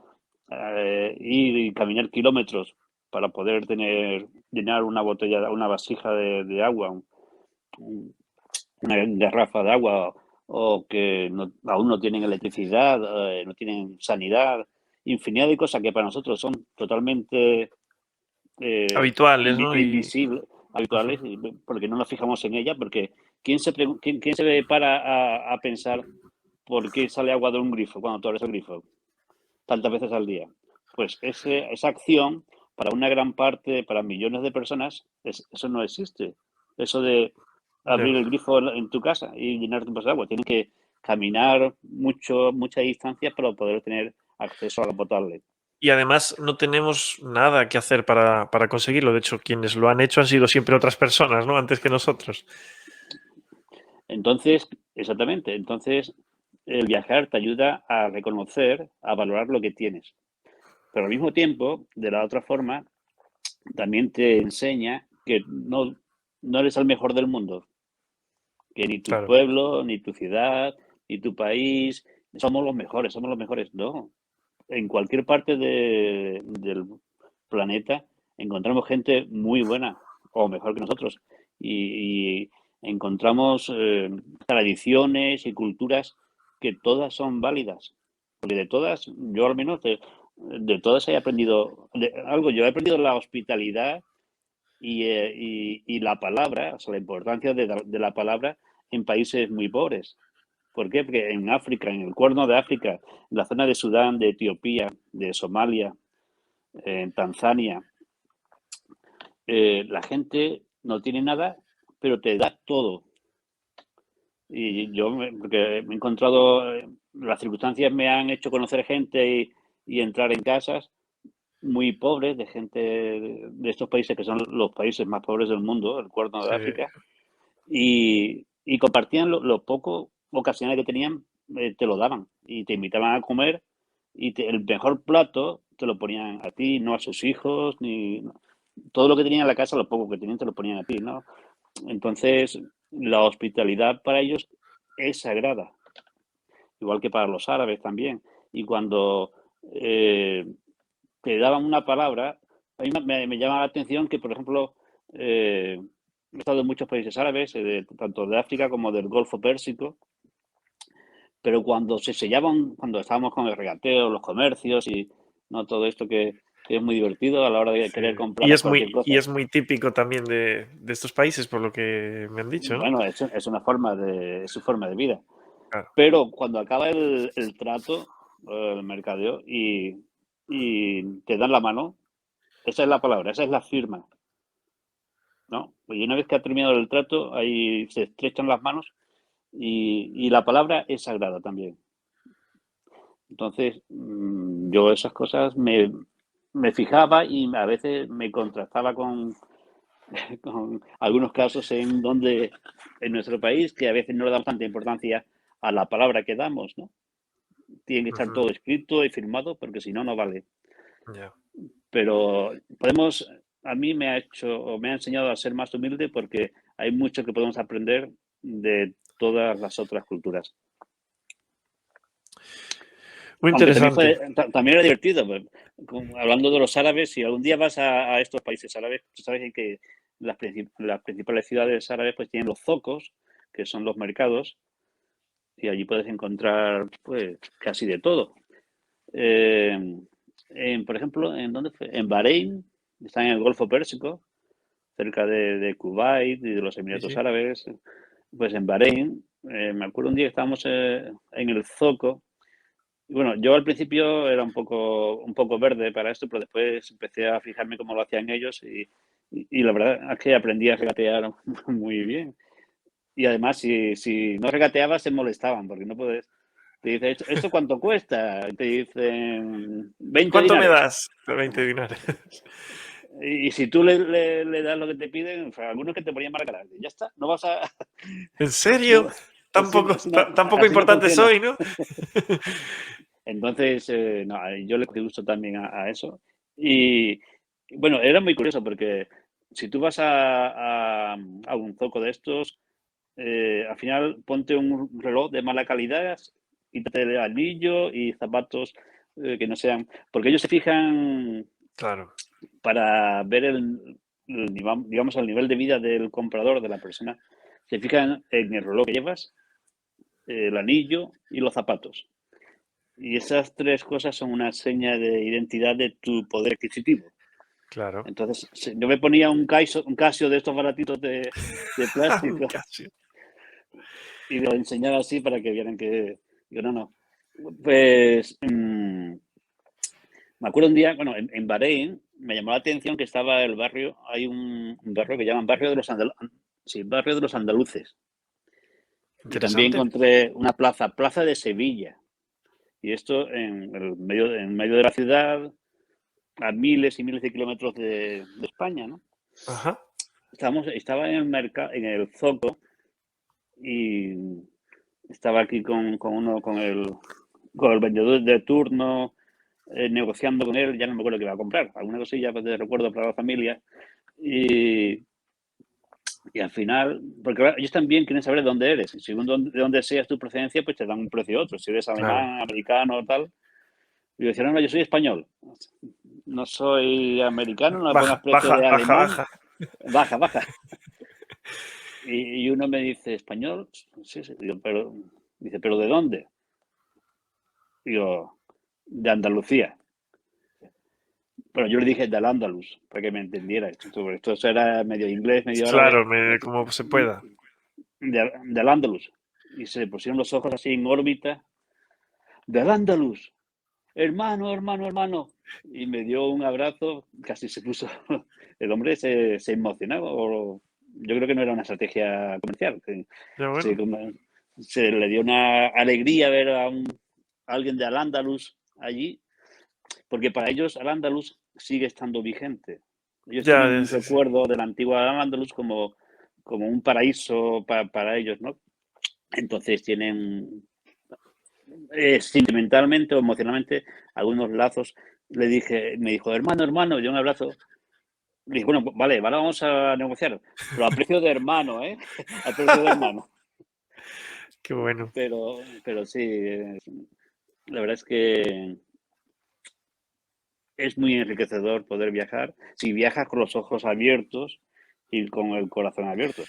S2: ir y caminar kilómetros para poder llenar una botella, una vasija de agua, una garrafa de agua, o que aún no tienen electricidad, no tienen sanidad, infinidad de cosas que para nosotros son totalmente
S1: Habituales, ¿no?
S2: invisibles, habituales, porque no nos fijamos en ella, porque quién se para a pensar por qué sale agua de un grifo cuando tú abres el grifo tantas veces al día? Pues esa acción, para una gran parte, para millones de personas, eso no existe. Eso de
S1: Ya.
S2: abrir el grifo en tu casa y llenar tu vaso de agua. Tienen que caminar mucha distancia para poder tener acceso a agua potable.
S1: Y además no tenemos nada que hacer para conseguirlo. De hecho, quienes lo han hecho han sido siempre otras personas, ¿no? Antes que nosotros.
S2: Entonces, exactamente, entonces el viajar te ayuda a reconocer, a valorar lo que tienes. Pero al mismo tiempo, de la otra forma, también te enseña que no eres el mejor del mundo, que ni tu
S1: Claro.
S2: pueblo, ni tu ciudad, ni tu país, somos los mejores. No, en cualquier parte del planeta encontramos gente muy buena o mejor que nosotros y encontramos tradiciones y culturas que todas son válidas. Porque de todas, yo al menos de todas he aprendido algo. Yo he aprendido la hospitalidad y la palabra, o sea, la importancia de la palabra en países muy pobres. ¿Por qué? Porque en África, en el Cuerno de África, en la zona de Sudán, de Etiopía, de Somalia, en Tanzania, la gente no tiene nada, pero te da todo. Y porque me he encontrado, las circunstancias me han hecho conocer gente y entrar en casas muy pobres, de gente de estos países que son los países más pobres del mundo, el Cuerno de
S1: Sí.
S2: África, y compartían lo poco ocasional que tenían, te lo daban y te invitaban a comer y el mejor plato te lo ponían a ti, no a sus hijos, ni todo lo que tenían en la casa, lo poco que tenían te lo ponían a ti, ¿no? Entonces, la hospitalidad para ellos es sagrada, igual que para los árabes también. Y cuando eh, te daban una palabra, a mí me llama la atención que, por ejemplo, he estado en muchos países árabes, tanto de África como del Golfo Pérsico, pero cuando se sellaban, cuando estábamos con el regateo, los comercios y no todo esto que es muy divertido a la hora de
S1: Sí.
S2: querer comprar cualquier
S1: Y
S2: cosa.
S1: es muy típico también de estos países, por lo que me han dicho, ¿no?
S2: Bueno, es una es su forma de vida.
S1: Claro.
S2: Pero cuando acaba el trato, el mercadeo, y te dan la mano, esa es la palabra, esa es la firma, ¿no? Y una vez que ha terminado el trato, ahí se estrechan las manos y la palabra es sagrada también. Entonces, yo esas cosas me fijaba y a veces me contrastaba con algunos casos en nuestro país que a veces no le damos tanta importancia a la palabra que damos, ¿no? Tiene que estar
S1: Ujú.
S2: todo escrito y firmado porque si no, no vale.
S1: Ya.
S2: Pero a mí me ha enseñado a ser más humilde porque hay mucho que podemos aprender de todas las otras culturas.
S1: Muy
S2: Aunque también
S1: interesante.
S2: también era divertido, pues, hablando de los árabes, si algún día vas a estos países árabes, tú sabes que las principales ciudades árabes pues tienen los zocos, que son los mercados, y allí puedes encontrar pues casi de todo. Eh, por ejemplo, ¿en dónde fue? En Bahrein, está en el Golfo Pérsico, cerca de Kuwait y de los
S1: Sí,
S2: Emiratos
S1: sí.
S2: Árabes. Pues en Bahrein, me acuerdo un día que estábamos en el zoco. Y bueno, yo al principio era un poco verde para esto, pero después empecé a fijarme cómo lo hacían ellos y la verdad es que aprendí a regatear muy bien. Y además, si no regateabas, se molestaban, porque no puedes. Te dice, ¿esto cuánto cuesta? Y te dicen, 20
S1: ¿Cuánto me
S2: dinares.
S1: das? 20 dinarios.
S2: Y si tú le das lo que te piden, o sea, algunos que te ponían mala cara. Ya está, no vas a.
S1: ¿En serio?
S2: No, así, así no,
S1: Tan poco
S2: así no
S1: importante
S2: funciona.
S1: soy, ¿no?
S2: Entonces, no, yo le cogí gusto también a eso. Y bueno, era muy curioso porque si tú vas a un zoco de estos, al final ponte un reloj de mala calidad, quítate el anillo y zapatos que no sean. Porque ellos se fijan
S1: Claro.
S2: para ver digamos, el nivel de vida del comprador, de la persona. Se fijan en el reloj que llevas, el anillo y los zapatos. Y esas tres cosas son una seña de identidad de tu poder adquisitivo.
S1: Claro.
S2: Entonces, yo me ponía un Casio de estos baratitos de plástico
S1: Casi.
S2: y lo enseñaba así para que vieran que yo no. Pues me acuerdo un día, bueno, en Bahrein me llamó la atención que estaba el barrio, hay un barrio que llaman Barrio de los Andaluces. Y también
S1: Interesante.
S2: encontré una Plaza de Sevilla. Y esto en medio de la ciudad, a miles y miles de kilómetros de España, ¿no?
S1: Ajá.
S2: Estaba en el mercado, en el Zoco, y estaba aquí con el vendedor de turno, negociando con él, ya no me acuerdo qué iba a comprar, alguna cosilla pues, de recuerdo para la familia. Y, y al final, porque claro, ellos también quieren saber de dónde eres. Y según de dónde seas tu procedencia, pues te dan un precio u otro. Si eres
S1: Claro.
S2: alemán, americano o tal. Y yo decía, no, yo soy español. No soy americano, no me pongas
S1: Baja,
S2: precio
S1: baja,
S2: de
S1: baja,
S2: alemán.
S1: baja.
S2: Baja, baja. Y uno me dice, ¿español? Sí, sí. Digo, dice, ¿pero de dónde? Digo, de Andalucía. Pero yo le dije del Andalus, para que me entendiera. Esto era medio inglés, medio árabe.
S1: Claro, como se pueda.
S2: Del Andalus. Y se le pusieron los ojos así en órbita. Del Andalus. Hermano, hermano, hermano. Y me dio un abrazo, casi se puso. El hombre se emocionaba. Yo creo que no era una estrategia comercial.
S1: Ya
S2: Se,
S1: bueno.
S2: se le dio una alegría ver a alguien de Al-Ándalus allí, porque para ellos Al-Ándalus sigue estando vigente. Ellos
S1: Ya,
S2: tienen un
S1: sí, sí.
S2: recuerdo de la antigua Al-Ándalus como un paraíso para ellos, ¿no? Entonces tienen sentimentalmente o emocionalmente algunos lazos. Me dijo, hermano, yo un abrazo. Le dije, bueno, vale, ahora vamos a negociar, pero a precio de hermano, ¿eh? A precio de hermano.
S1: Qué bueno.
S2: Pero sí, la verdad es que es muy enriquecedor poder viajar si viajas con los ojos abiertos y con el corazón abierto.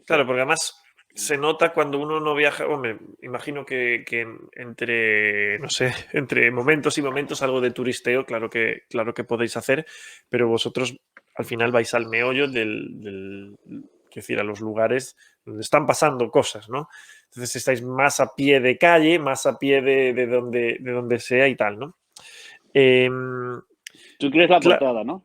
S1: Claro, porque además se nota cuando uno no viaja, hombre, imagino que entre, no sé, entre momentos y momentos algo de turisteo, claro que podéis hacer, pero vosotros al final vais al meollo quiero decir, a los lugares donde están pasando cosas, ¿no? Entonces estáis más a pie de calle, más a pie de donde sea y tal, ¿no? Em,
S2: Tú quieres la
S1: cla-
S2: portada, ¿no?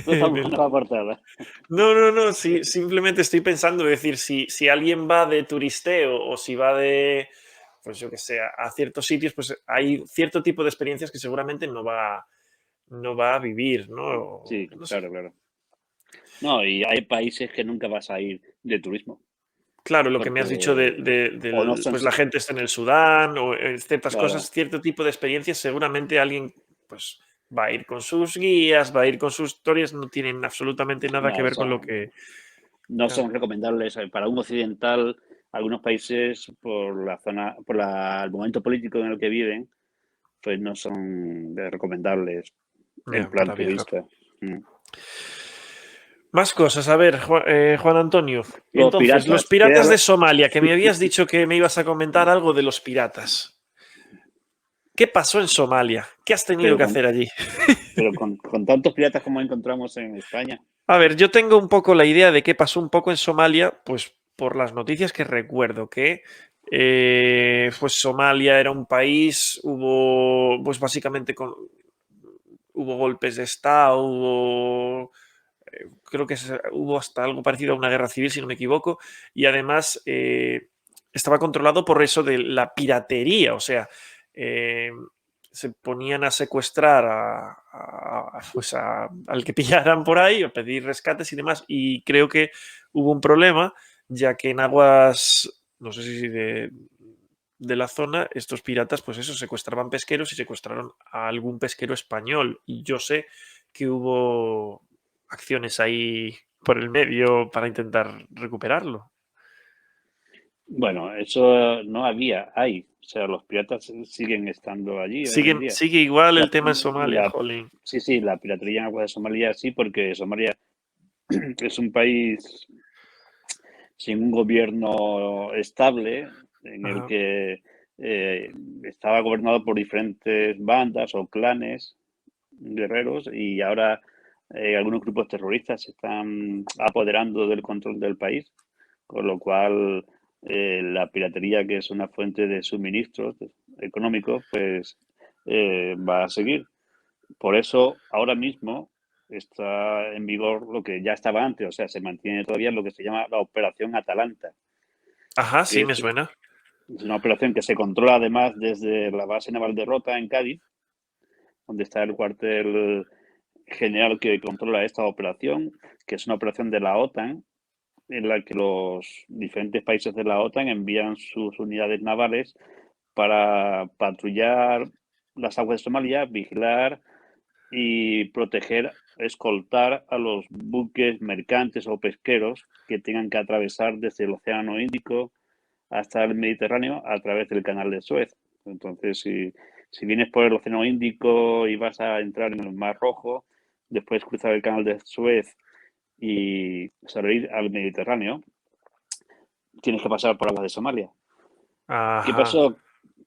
S2: Tú estás buscando la portada.
S1: No, sí, simplemente estoy pensando, es decir, si alguien va de turisteo o si va de, pues yo que sé, a ciertos sitios, pues hay cierto tipo de experiencias que seguramente no va a vivir, ¿no?
S2: Sí,
S1: No sé.
S2: claro, claro. No, y hay países que nunca vas a ir de turismo,
S1: Claro, lo que me has dicho
S2: porque o no son,
S1: pues la gente está en el Sudán o ciertas
S2: claro,
S1: cosas, cierto tipo de experiencias, seguramente alguien, pues va a ir con sus guías, va a ir con sus historias, no tienen absolutamente nada que
S2: no
S1: ver con lo
S2: son,
S1: que...
S2: no
S1: Claro.
S2: son recomendables para un occidental. Algunos países, por la zona, el momento político en el que viven, pues no son recomendables en
S1: Ya,
S2: plan
S1: para viajar.
S2: turista. Mm.
S1: Más cosas. A ver, Juan Antonio.
S2: Los
S1: Entonces, los
S2: piratas,
S1: piratas de Somalia, que me
S2: sí,
S1: habías dicho que me ibas a comentar algo de los piratas. ¿Qué pasó en Somalia? ¿Qué has tenido
S2: pero
S1: que
S2: con,
S1: hacer allí?
S2: con tantos piratas como encontramos en España.
S1: A ver, yo tengo un poco la idea de qué pasó un poco en Somalia, pues por las noticias que recuerdo, que pues Somalia era un país, hubo, pues básicamente hubo golpes de Estado, hubo creo que hubo hasta algo parecido a una guerra civil, si no me equivoco, y además estaba controlado por eso de la piratería, o sea, eh, se ponían a secuestrar al que pillaran por ahí, a pedir rescates y demás, y creo que hubo un problema, ya que en aguas, no sé si de la zona, estos piratas, pues eso, secuestraban pesqueros y secuestraron a algún pesquero español. Y yo sé que hubo acciones ahí por el medio para intentar recuperarlo.
S2: Bueno, eso no hay. O sea, los piratas siguen estando allí hoy en día.
S1: Sigue igual el
S2: La,
S1: tema en Somalia,
S2: la,
S1: jolín.
S2: sí, sí, la piratería en aguas de Somalia sí, porque Somalia es un país sin un gobierno estable, en el
S1: Ajá.
S2: que eh, estaba gobernado por diferentes bandas o clanes guerreros y ahora algunos grupos terroristas se están apoderando del control del país, con lo cual la piratería, que es una fuente de suministros económicos, pues va a seguir. Por eso, ahora mismo está en vigor lo que ya estaba antes, o sea, se mantiene todavía lo que se llama la Operación Atalanta,
S1: Ajá,
S2: que
S1: sí, me suena.
S2: es una operación que se controla además desde la base naval de Rota en Cádiz, donde está el cuartel general que controla esta operación, que es una operación de la OTAN, en la que los diferentes países de la OTAN envían sus unidades navales para patrullar las aguas de Somalia, vigilar y proteger, escoltar a los buques mercantes o pesqueros que tengan que atravesar desde el Océano Índico hasta el Mediterráneo a través del Canal de Suez. Entonces, si vienes por el Océano Índico y vas a entrar en el Mar Rojo, después cruzar el Canal de Suez y salir al Mediterráneo, tienes que pasar por aguas de Somalia. ¿Qué
S1: Ajá.
S2: pasó?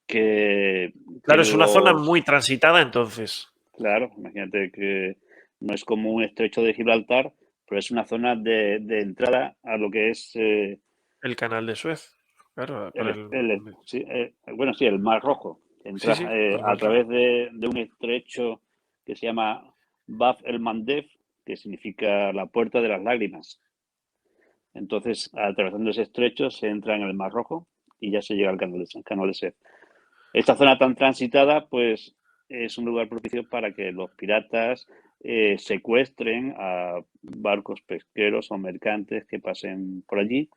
S2: Que
S1: Claro, es una zona
S2: los...
S1: muy transitada entonces.
S2: Claro, imagínate que no es como un estrecho de Gibraltar, pero es una zona de entrada a lo que es
S1: El canal de Suez. Claro, por
S2: sí, bueno, sí, el Mar Rojo.
S1: sí,
S2: Entras
S1: sí, por el
S2: a
S1: Mar Rojo.
S2: través de un estrecho que se llama Bab el Mandeb, que significa la puerta de las lágrimas. Entonces, atravesando ese estrecho, se entra en el Mar Rojo y ya se llega al canal de Suez. Esta zona tan transitada, pues es un lugar propicio para que los piratas secuestren a barcos pesqueros o mercantes que pasen por allí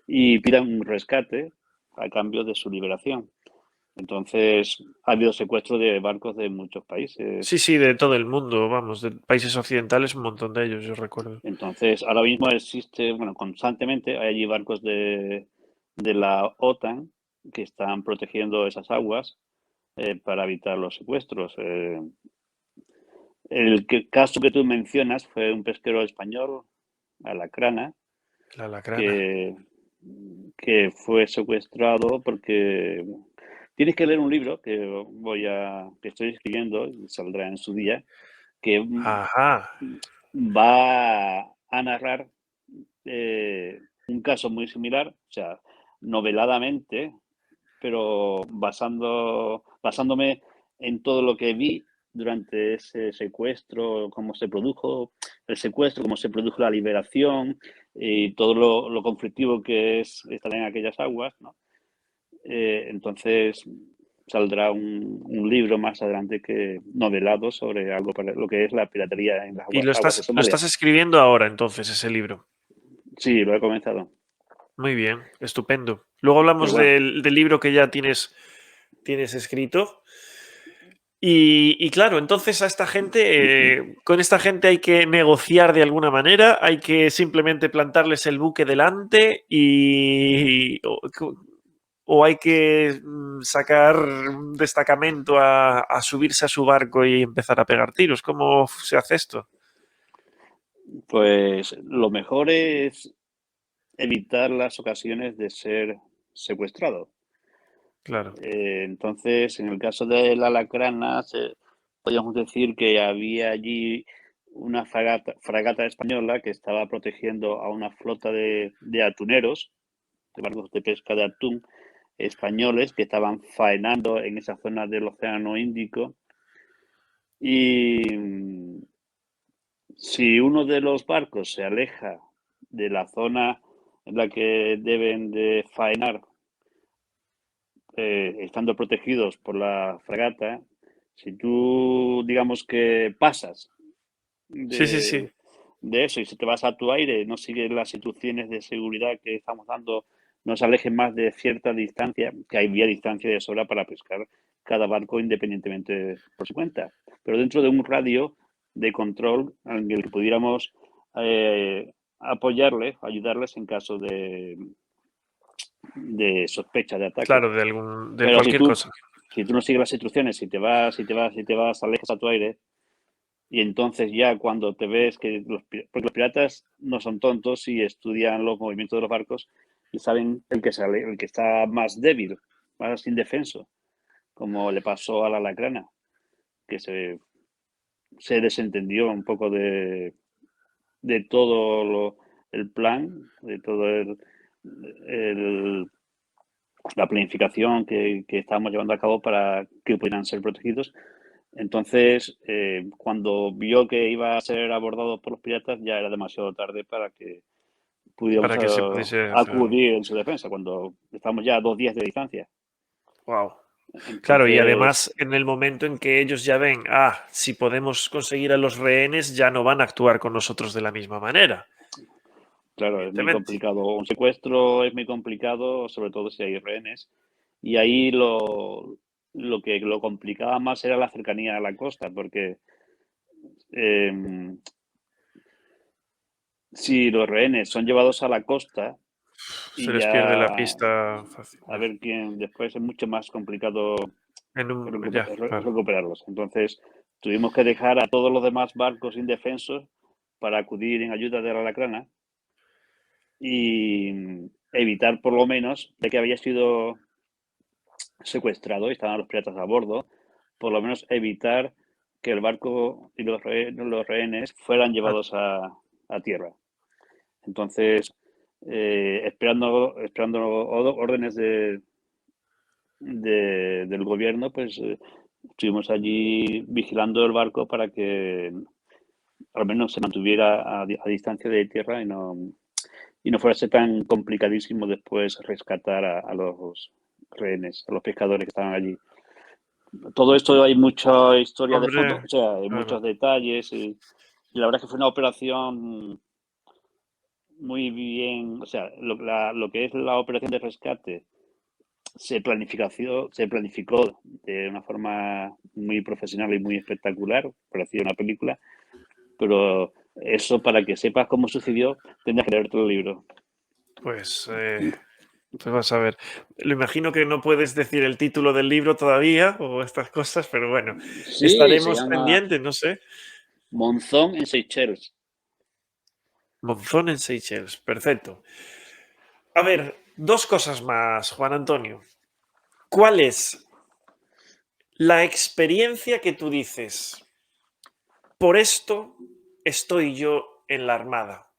S2: y pidan un rescate a cambio de su liberación. Entonces, ha habido secuestro de barcos de muchos países.
S1: Sí, sí, de todo el mundo, vamos, de países occidentales, un montón de ellos, yo recuerdo.
S2: Entonces, ahora mismo existe, bueno, constantemente hay allí barcos de la OTAN que están protegiendo esas aguas para evitar los secuestros. Caso que tú mencionas fue un pesquero español, Alacrana,
S1: La lacrana.
S2: que, que fue secuestrado porque tienes que leer un libro que estoy escribiendo y saldrá en su día, que
S1: Ajá,
S2: va a narrar un caso muy similar, o sea, noveladamente, pero basándome en todo lo que vi durante ese secuestro, cómo se produjo el secuestro, cómo se produjo la liberación y todo lo conflictivo que es estar en aquellas aguas, ¿no? Entonces saldrá un libro más adelante que novelado sobre algo para lo que es la piratería en las
S1: y
S2: aguas de
S1: lo
S2: Somalia.
S1: estás escribiendo ahora entonces, ese libro.
S2: Sí, lo he comenzado.
S1: Muy bien, estupendo. Luego
S2: Pero
S1: hablamos
S2: bueno,
S1: del libro que ya tienes escrito. Y claro, entonces a esta gente, con esta gente hay que negociar de alguna manera, hay que simplemente plantarles el buque delante o hay que sacar un destacamento a subirse a su barco y empezar a pegar tiros. ¿Cómo se hace esto?
S2: pues lo mejor es evitar las ocasiones de ser secuestrado.
S1: Claro,
S2: Entonces, en el caso de la Lacrana, podríamos decir que había allí una fragata española que estaba protegiendo a una flota de atuneros, de barcos de pesca de atún españoles que estaban faenando en esa zona del Océano Índico. Y si uno de los barcos se aleja de la zona en la que deben de faenar, estando protegidos por la fragata, si tú, digamos que pasas
S1: sí, sí, sí.
S2: de eso y si te vas a tu aire, no sigues las instrucciones de seguridad que estamos dando, no se alejen más de cierta distancia, que hay vía distancia de sobra para pescar cada barco independientemente por su cuenta. Pero dentro de un radio de control en el que pudiéramos apoyarles, ayudarles en caso de sospecha de ataque.
S1: Claro, de
S2: Pero
S1: cualquier cosa.
S2: si tú no sigues las instrucciones, si te vas, alejas a tu aire, y entonces ya cuando te ves que porque los piratas no son tontos y estudian los movimientos de los barcos y saben el que está más débil, más indefenso, como le pasó a la Lacrana, que se desentendió un poco de todo el plan, de todo el- la planificación que estábamos llevando a cabo para que pudieran ser protegidos. Entonces, cuando vio que iba a ser abordado por los piratas, ya era demasiado tarde para que pudiéramos
S1: Para que se pudiese hacer algo.
S2: acudir en su defensa, cuando estamos ya a 2 días de distancia.
S1: Wow. Claro, y
S2: Entonces,
S1: además en el momento en que ellos ya ven, si podemos conseguir a los rehenes, ya no van a actuar con nosotros de la misma manera,
S2: claro, es muy
S1: evidentemente.
S2: complicado. Un secuestro es muy complicado, sobre todo si hay rehenes. Y ahí lo que lo complicaba más era la cercanía a la costa, porque eh, si los rehenes son llevados a la costa
S1: Se
S2: y
S1: les pierde la
S2: ya
S1: pista
S2: a
S1: fácilmente.
S2: ver quién después es mucho más complicado
S1: Ya, claro.
S2: recuperarlos. Entonces tuvimos que dejar a todos los demás barcos indefensos para acudir en ayuda de la Lacrana y evitar por lo menos, de que había sido secuestrado y estaban los piratas a bordo, por lo menos evitar que el barco y los rehenes fueran
S1: Ah,
S2: llevados a tierra. Entonces, esperando órdenes del gobierno, pues estuvimos allí vigilando el barco para que al menos se mantuviera a distancia de tierra y no fuese tan complicadísimo después rescatar a los rehenes, a los pescadores que estaban allí. todo esto hay mucha historia de fondo,
S1: Hombre,
S2: o sea, hay
S1: claro.
S2: muchos detalles y la verdad es que fue una operación muy bien, o sea, lo que es la operación de rescate se planificó de una forma muy profesional y muy espectacular, parecía una película, pero eso para que sepas cómo sucedió, tendrás que leerte el libro.
S1: Pues, pues vas a ver. Lo imagino que no puedes decir el título del libro todavía o estas cosas, pero bueno,
S2: Sí, se
S1: estaremos
S2: llama
S1: pendientes, no sé.
S2: Monzón en Seychelles.
S1: Monzón en Seychelles, perfecto. A ver, dos cosas más, Juan Antonio. ¿Cuál es la experiencia que tú dices? Por esto estoy yo en la Armada.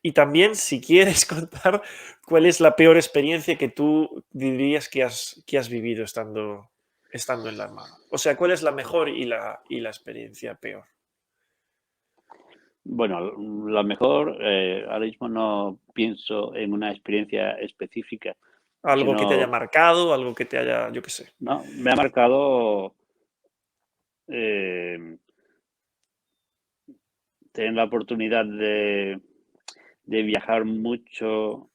S1: Y también, si quieres contar, cuál es la peor experiencia que tú dirías que has vivido estando en la Armada. O sea, ¿cuál es la mejor y la experiencia peor?
S2: Bueno, la mejor, ahora mismo no pienso en una experiencia específica,
S1: Algo que te haya
S2: sino,
S1: marcado, algo que te haya, yo qué sé.
S2: no, me ha marcado eh, tener la oportunidad de viajar mucho,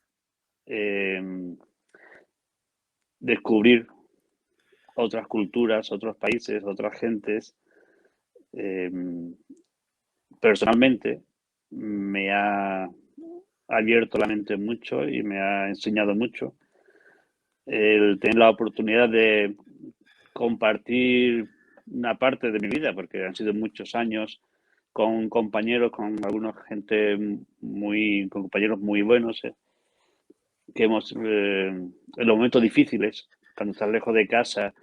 S2: eh, descubrir otras culturas, otros países, otras gentes. eh, Personalmente me ha abierto la mente mucho y me ha enseñado mucho el tener la oportunidad de compartir una parte de mi vida, porque han sido muchos años con compañeros, con algunos gente con compañeros muy buenos, que hemos, en los momentos difíciles, cuando estás lejos de casa,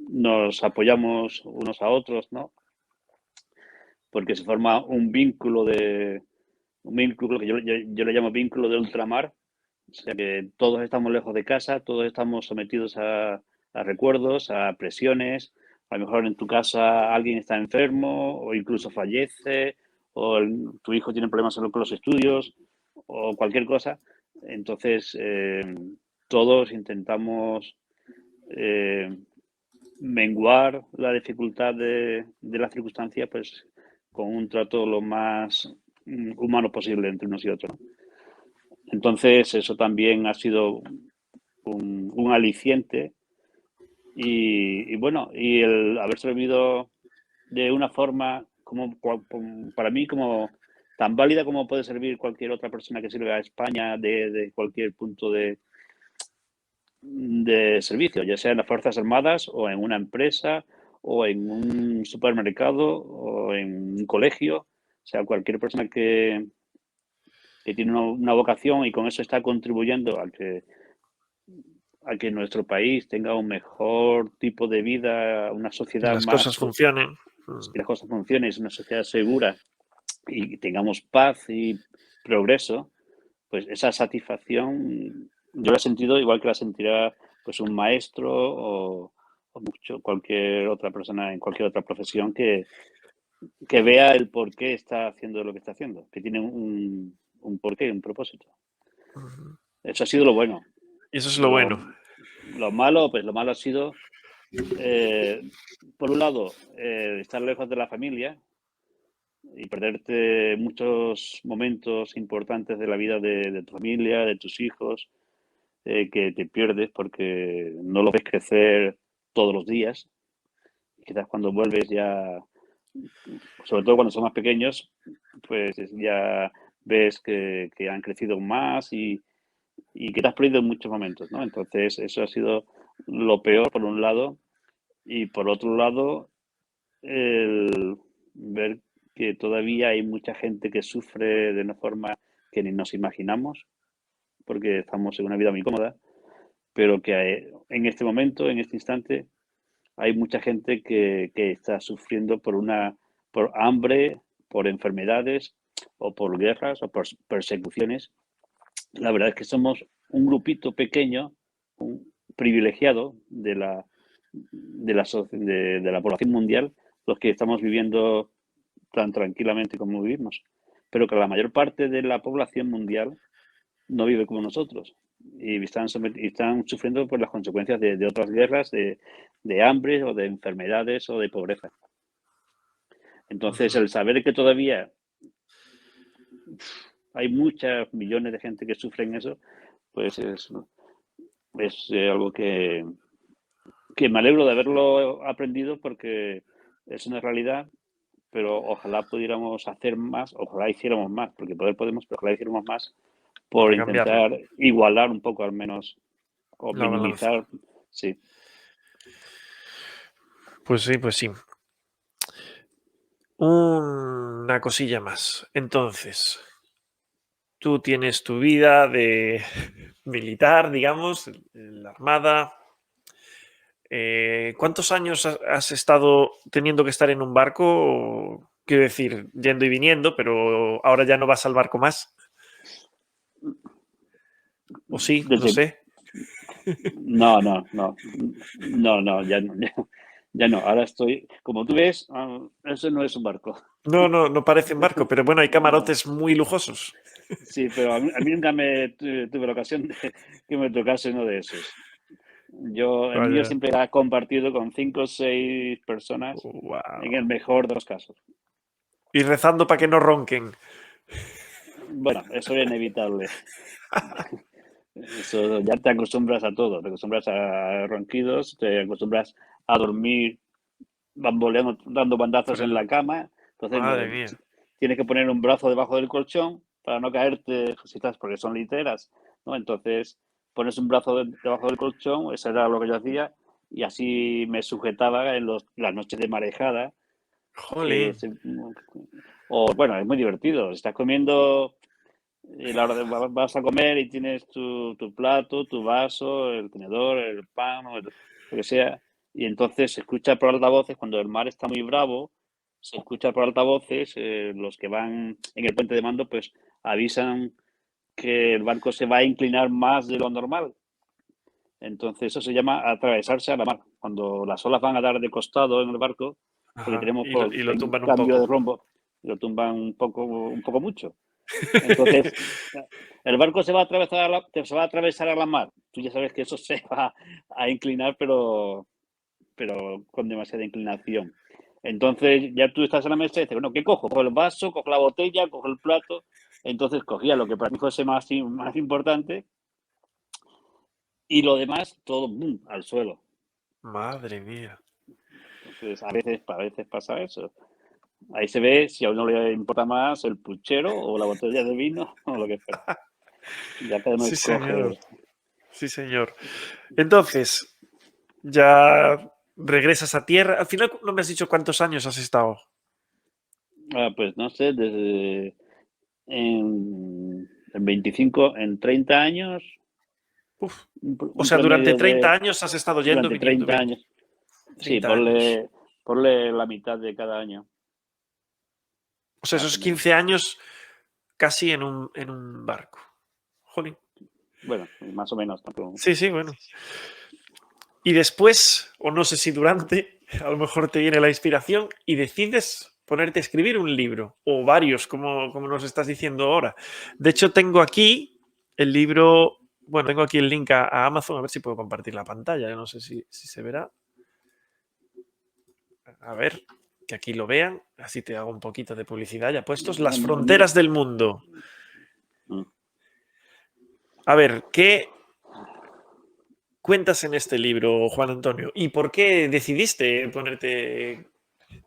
S2: nos apoyamos unos a otros, ¿no? Porque se forma un vínculo que yo le llamo vínculo de ultramar, o sea que todos estamos lejos de casa, todos estamos sometidos a recuerdos, a presiones. A lo mejor en tu casa alguien está enfermo o incluso fallece, o tu hijo tiene problemas con los estudios o cualquier cosa. Entonces, todos intentamos eh, menguar la dificultad de la circunstancia, pues con un trato lo más humano posible entre unos y otros, ¿no? Entonces, eso también ha sido un aliciente y bueno, y el haber servido de una forma para mí como tan válida como puede servir cualquier otra persona que sirva a España de cualquier punto de servicio, ya sea en las Fuerzas Armadas o en una empresa o en un supermercado o en un colegio, o sea, cualquier persona que tiene una vocación y con eso está contribuyendo a que nuestro país tenga un mejor tipo de vida, una
S1: Que
S2: sociedad
S1: las
S2: más,
S1: cosas funcionen.
S2: que las cosas funcionen, es una sociedad segura y tengamos paz y progreso, pues esa satisfacción yo la he sentido igual que la sentirá pues un maestro o cualquier otra persona en cualquier otra profesión que vea el por qué está haciendo lo que está haciendo, que tiene un porqué, un propósito.
S1: Ujú.
S2: Eso ha sido lo bueno.
S1: Y eso es lo
S2: Lo,
S1: bueno.
S2: lo malo, pues lo malo ha sido, eh, por un lado, estar lejos de la familia y perderte muchos momentos importantes de la vida de tu familia, de tus hijos, que te pierdes porque no los ves crecer todos los días. Quizás cuando vuelves ya, sobre todo cuando son más pequeños, pues ya ves que han crecido más y que te has perdido en muchos momentos, ¿no? Entonces, eso ha sido lo peor por un lado y por otro lado, el ver que todavía hay mucha gente que sufre de una forma que ni nos imaginamos, porque estamos en una vida muy cómoda, pero que en este momento, en este instante, hay mucha gente que está sufriendo por hambre, por enfermedades o por guerras o por persecuciones. La verdad es que somos un grupito pequeño, privilegiado de la población mundial, los que estamos viviendo tan tranquilamente como vivimos. Pero que la mayor parte de la población mundial no vive como nosotros. y están sufriendo por las consecuencias de otras guerras, de hambre o de enfermedades o de pobreza. Entonces, el saber que todavía hay muchos millones de gente que sufren eso, pues es algo que me alegro de haberlo aprendido porque es una realidad, pero ojalá pudiéramos hacer más, ojalá hiciéramos más, porque poder podemos, pero ojalá hiciéramos más por
S3: Para cambiarlo.
S2: intentar igualar un poco al menos o
S3: La balanza.
S2: minimizar, sí.
S3: Pues sí, pues sí. Una cosilla más. Entonces, tú tienes tu vida de militar, digamos, en la Armada. ¿Cuántos años has estado teniendo que estar en un barco? Quiero decir, yendo y viniendo, pero ahora ya no vas al barco más. ¿O sí? No
S2: Desde,
S3: sé.
S2: no, ya no. Ahora estoy, como tú ves, eso no es un barco.
S3: No parece un barco, pero bueno, hay
S2: No.
S3: camarotes muy lujosos.
S2: Sí, pero a mí nunca tuve la ocasión de que me tocase uno de esos. El mío
S3: Vaya.
S2: siempre era compartido con 5 o 6 personas, en el
S3: Wow.
S2: mejor de los casos.
S3: Y rezando para que no ronquen.
S2: Bueno, eso era inevitable. Eso, ya te acostumbras a todo, te acostumbras a ronquidos, te acostumbras a dormir bamboleando, dando bandazos
S3: Por
S2: en
S3: el...
S2: la cama. Entonces
S3: Madre mía.
S2: tienes que poner un brazo debajo del colchón para no caerte, si estás, porque son literas, ¿no? Entonces pones un brazo debajo del colchón, eso era lo que yo hacía, y así me sujetaba en las noches de marejada. Que
S3: Jolín.
S2: o bueno, es muy divertido. Estás comiendo y la hora vas a comer y tienes tu plato, tu vaso, el tenedor, el pan, o lo que sea, y entonces se escucha por altavoces, cuando el mar está muy bravo, se escucha por altavoces, los que van en el puente de mando, pues avisan que el barco se va a inclinar más de lo normal. Entonces eso se llama atravesarse a la mar. Cuando las olas van a dar de costado en el barco, porque
S3: Ajá.
S2: tenemos
S3: Y lo
S2: en
S3: tumban un
S2: cambio de
S3: poco.
S2: rumbo, lo tumban un poco mucho. Entonces, el barco se va a atravesar a la mar. Tú ya sabes que eso se va a inclinar, pero con demasiada inclinación. Entonces, ya tú estás en la mesa y dices, bueno, ¿qué cojo? Cojo el vaso, cojo la botella, cojo el plato. Entonces, cogía lo que para mí fuese más importante y lo demás, todo boom, al suelo.
S3: Madre mía.
S2: Entonces, a veces pasa eso. Ahí se ve si a uno le importa más el puchero o la botella de vino o lo que fuera. Ya cada uno
S3: Sí, señor.
S2: escoge.
S3: Sí, señor. Entonces, ya regresas a tierra. Al final no me has dicho cuántos años has estado.
S2: Pues no sé, desde en 25, en 30 años,
S3: Uf. O
S2: un
S3: sea, durante
S2: promedio
S3: 30
S2: de
S3: años has estado yendo,
S2: durante
S3: viniendo.
S2: 30 años. Sí,
S3: 30 años.
S2: ponle la mitad de cada año,
S3: O sea,
S2: más o
S3: esos
S2: menos.
S3: 15 años casi en un barco. Jolín.
S2: Bueno, más o menos. Tampoco.
S3: Sí, sí, bueno. Y después, o no sé si durante, a lo mejor te viene la inspiración y decides ponerte a escribir un libro o varios, como nos estás diciendo ahora. De hecho, tengo aquí el libro, bueno, tengo aquí el link a Amazon, a ver si puedo compartir la pantalla, no sé si se verá. A ver, que aquí lo vean, así te hago un poquito de publicidad ya puestos. Las fronteras del mundo. A ver, ¿qué cuentas en este libro, Juan Antonio? ¿Y por qué decidiste ponerte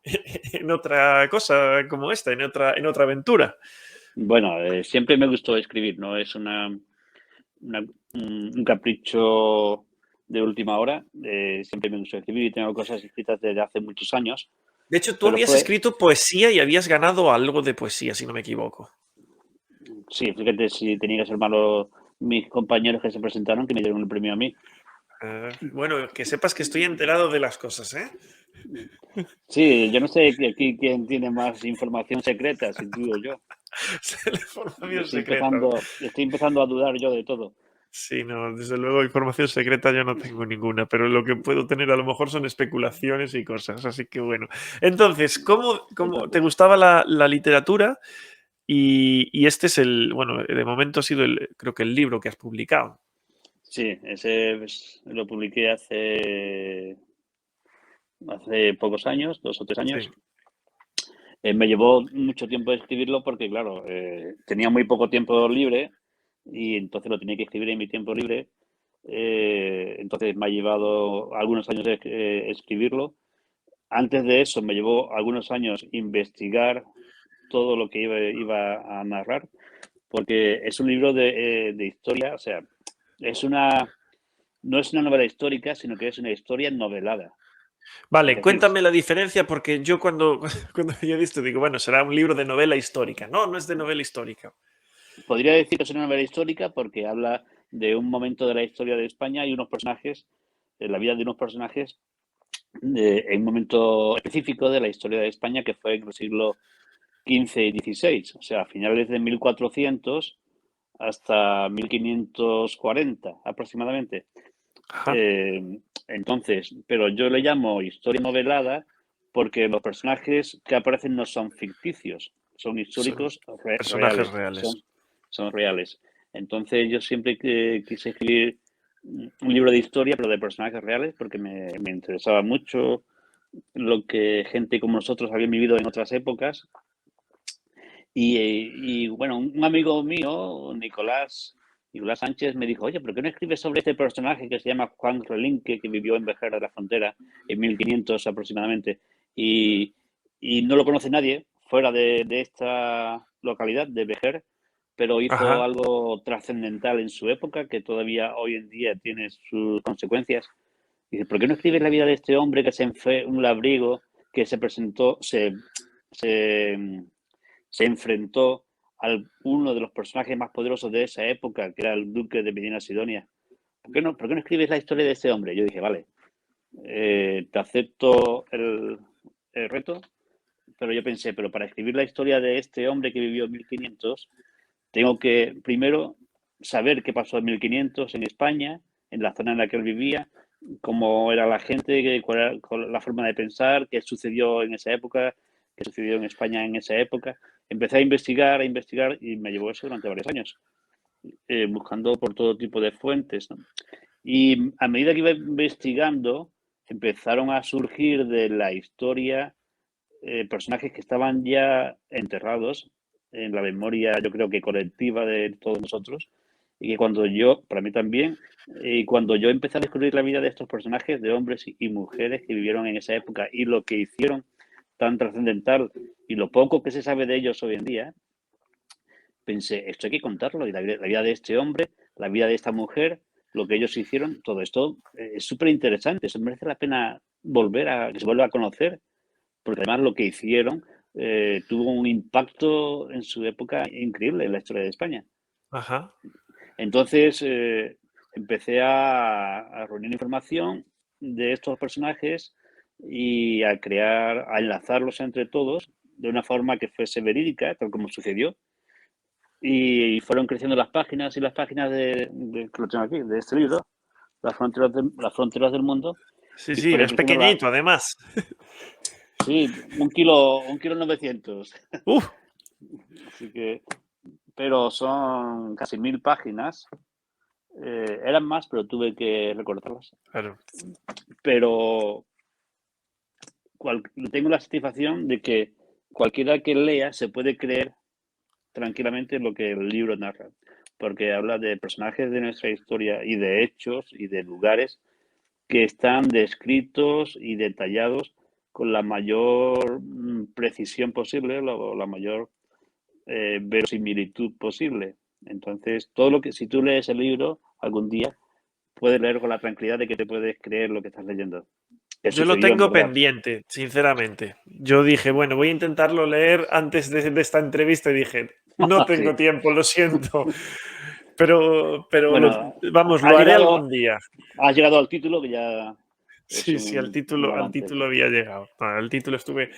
S3: en otra cosa como esta, en otra aventura?
S2: Bueno, siempre me gustó escribir, no es un capricho de última hora. Siempre me gustó escribir y tengo cosas escritas desde hace muchos años.
S3: De hecho, tú
S2: Pero
S3: habías
S2: fue,
S3: escrito poesía y habías ganado algo de poesía, si no me equivoco.
S2: sí, fíjate si tenía que ser malo mis compañeros que se presentaron que me dieron el premio a mí.
S3: Bueno, que sepas que estoy enterado de las cosas, ¿eh?
S2: Sí, yo no sé aquí quién tiene más información secreta, si tú o yo.
S3: La información secreta.
S2: Estoy empezando a dudar yo de todo.
S3: Sí, no, desde luego información secreta yo no tengo ninguna, pero lo que puedo tener a lo mejor son especulaciones y cosas, así que bueno. Entonces, ¿cómo te
S2: Entonces,
S3: gustaba la literatura? Y este es bueno, de momento ha sido creo que el libro que has publicado.
S2: Sí, ese lo publiqué hace pocos años, 2 o 3 años.
S3: Sí.
S2: Me llevó mucho tiempo escribirlo porque, claro, tenía muy poco tiempo libre y entonces lo tenía que escribir en mi tiempo libre. Entonces me ha llevado algunos años escribirlo. Antes de eso me llevó algunos años investigar todo lo que iba a narrar, porque es un libro de historia, o sea, no es una novela histórica, sino que es una historia novelada. Es
S3: Vale,
S2: decir,
S3: cuéntame la diferencia porque yo cuando yo he visto digo, bueno, será un libro de novela histórica. No, no es de novela histórica.
S2: podría decir que es una novela histórica porque habla de un momento de la historia de España y unos personajes, de la vida de unos personajes, en un momento específico de la historia de España que fue en el siglo XV y XVI, o sea, a finales de 1400 hasta 1540 aproximadamente.
S3: Ajá.
S2: Eh, entonces, pero yo le llamo historia novelada porque los personajes que aparecen no son ficticios, son
S3: Son
S2: históricos
S3: personajes
S2: reales,
S3: reales.
S2: son reales. Entonces yo siempre quise escribir un libro de historia, pero de personajes reales, porque me interesaba mucho lo que gente como nosotros había vivido en otras épocas. Y bueno, un amigo mío, Nicolás Sánchez, me dijo, oye, ¿por qué no escribes sobre este personaje que se llama Juan Relinque, que vivió en Vejer de la Frontera en 1500 aproximadamente? Y no lo conoce nadie fuera de esta localidad de Vejer, pero hizo
S3: Ajá.
S2: algo trascendental en su época que todavía hoy en día tiene sus consecuencias. Dice, ¿por qué no escribes la vida de este hombre que se fue un labriego que se presentó, se, se enfrentó a uno de los personajes más poderosos de esa época, que era el duque de Medina Sidonia? Por qué no escribes la historia de este hombre? Yo dije, vale, te acepto el reto, pero yo pensé, pero para escribir la historia de este hombre que vivió en 1500, tengo que primero saber qué pasó en 1500 en España, en la zona en la que él vivía, cómo era la gente, cuál era la forma de pensar, qué sucedió en esa época, qué sucedió en España en esa época. Empecé a investigar y me llevó eso durante varios años, buscando por todo tipo de fuentes, ¿no? Y a medida que iba investigando, empezaron a surgir de la historia personajes que estaban ya enterrados en la memoria, yo creo que colectiva de todos nosotros, y que cuando yo, para mí también, y cuando yo empecé a descubrir la vida de estos personajes, de hombres y mujeres que vivieron en esa época y lo que hicieron tan trascendental y lo poco que se sabe de ellos hoy en día, pensé, esto hay que contarlo, y la vida de este hombre, la vida de esta mujer, lo que ellos hicieron, todo esto es súper interesante, eso merece la pena que se vuelva a conocer, porque además lo que hicieron tuvo un impacto en su época increíble en la historia de España.
S3: Ajá.
S2: Entonces empecé a reunir información de estos personajes y a enlazarlos entre todos de una forma que fuese verídica, tal como sucedió. Y fueron creciendo las páginas y las páginas que lo tengo aquí, de este libro, las fronteras del mundo,
S3: Sí,
S2: y
S3: sí,
S2: fueron
S3: es
S2: creciendo las.
S3: pequeñito además.
S2: Sí, un kilo 900.
S3: Uf,
S2: Así que, pero son casi 1000 páginas. Eran más, pero tuve que recortarlas.
S3: claro.
S2: Pero tengo la satisfacción de que cualquiera que lea se puede creer tranquilamente lo que el libro narra, porque habla de personajes de nuestra historia y de hechos y de lugares que están descritos y detallados con la mayor precisión posible, la mayor verosimilitud posible. Entonces, si tú lees el libro algún día, puedes leer con la tranquilidad de que te puedes creer lo que estás leyendo. Que
S3: Yo lo
S2: sucedió, en
S3: tengo
S2: verdad.
S3: pendiente, sinceramente. Yo dije, bueno, voy a intentarlo leer antes de esta entrevista y dije, no tengo
S2: Sí.
S3: tiempo, lo siento. Pero
S2: Bueno,
S3: vamos, lo
S2: has
S3: haré
S2: llegado,
S3: algún día.
S2: has llegado al título, que ya es
S3: Sí, sí,
S2: un
S3: al
S2: avance.
S3: título había llegado. No, al título estuve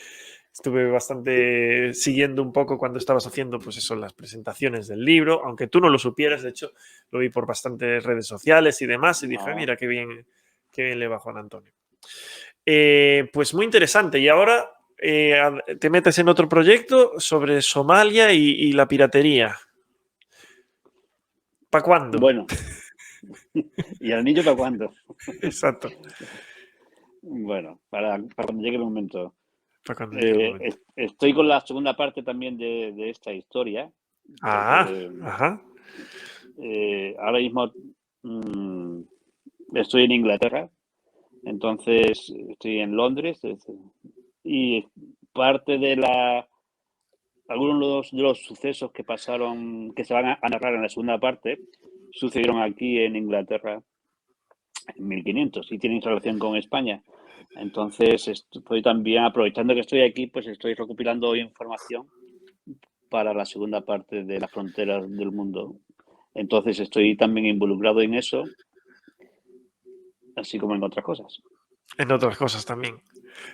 S3: bastante siguiendo un poco cuando estabas haciendo, pues eso, las presentaciones del libro, aunque tú no lo supieras, de hecho, lo vi por bastantes redes sociales y demás, y dije,
S2: Ah,
S3: mira, qué bien le va Juan Antonio. Pues muy interesante. Y ahora te metes en otro proyecto sobre Somalia y la piratería. ¿Para cuándo?
S2: bueno, ¿Y el anillo para cuándo?
S3: Exacto.
S2: Bueno, para cuando llegue el momento.
S3: Para cuando llegue el momento.
S2: Estoy con la segunda parte también de esta historia,
S3: Ah,
S2: porque
S3: ajá.
S2: ahora mismo estoy en Inglaterra, entonces estoy en Londres y parte de algunos de los sucesos que pasaron, que se van a narrar en la segunda parte, sucedieron aquí en Inglaterra en 1500 y tienen relación con España. Entonces estoy también, aprovechando que estoy aquí, pues estoy recopilando información para la segunda parte de las fronteras del mundo. Entonces estoy también involucrado en eso, así como en otras cosas.
S3: En otras cosas también.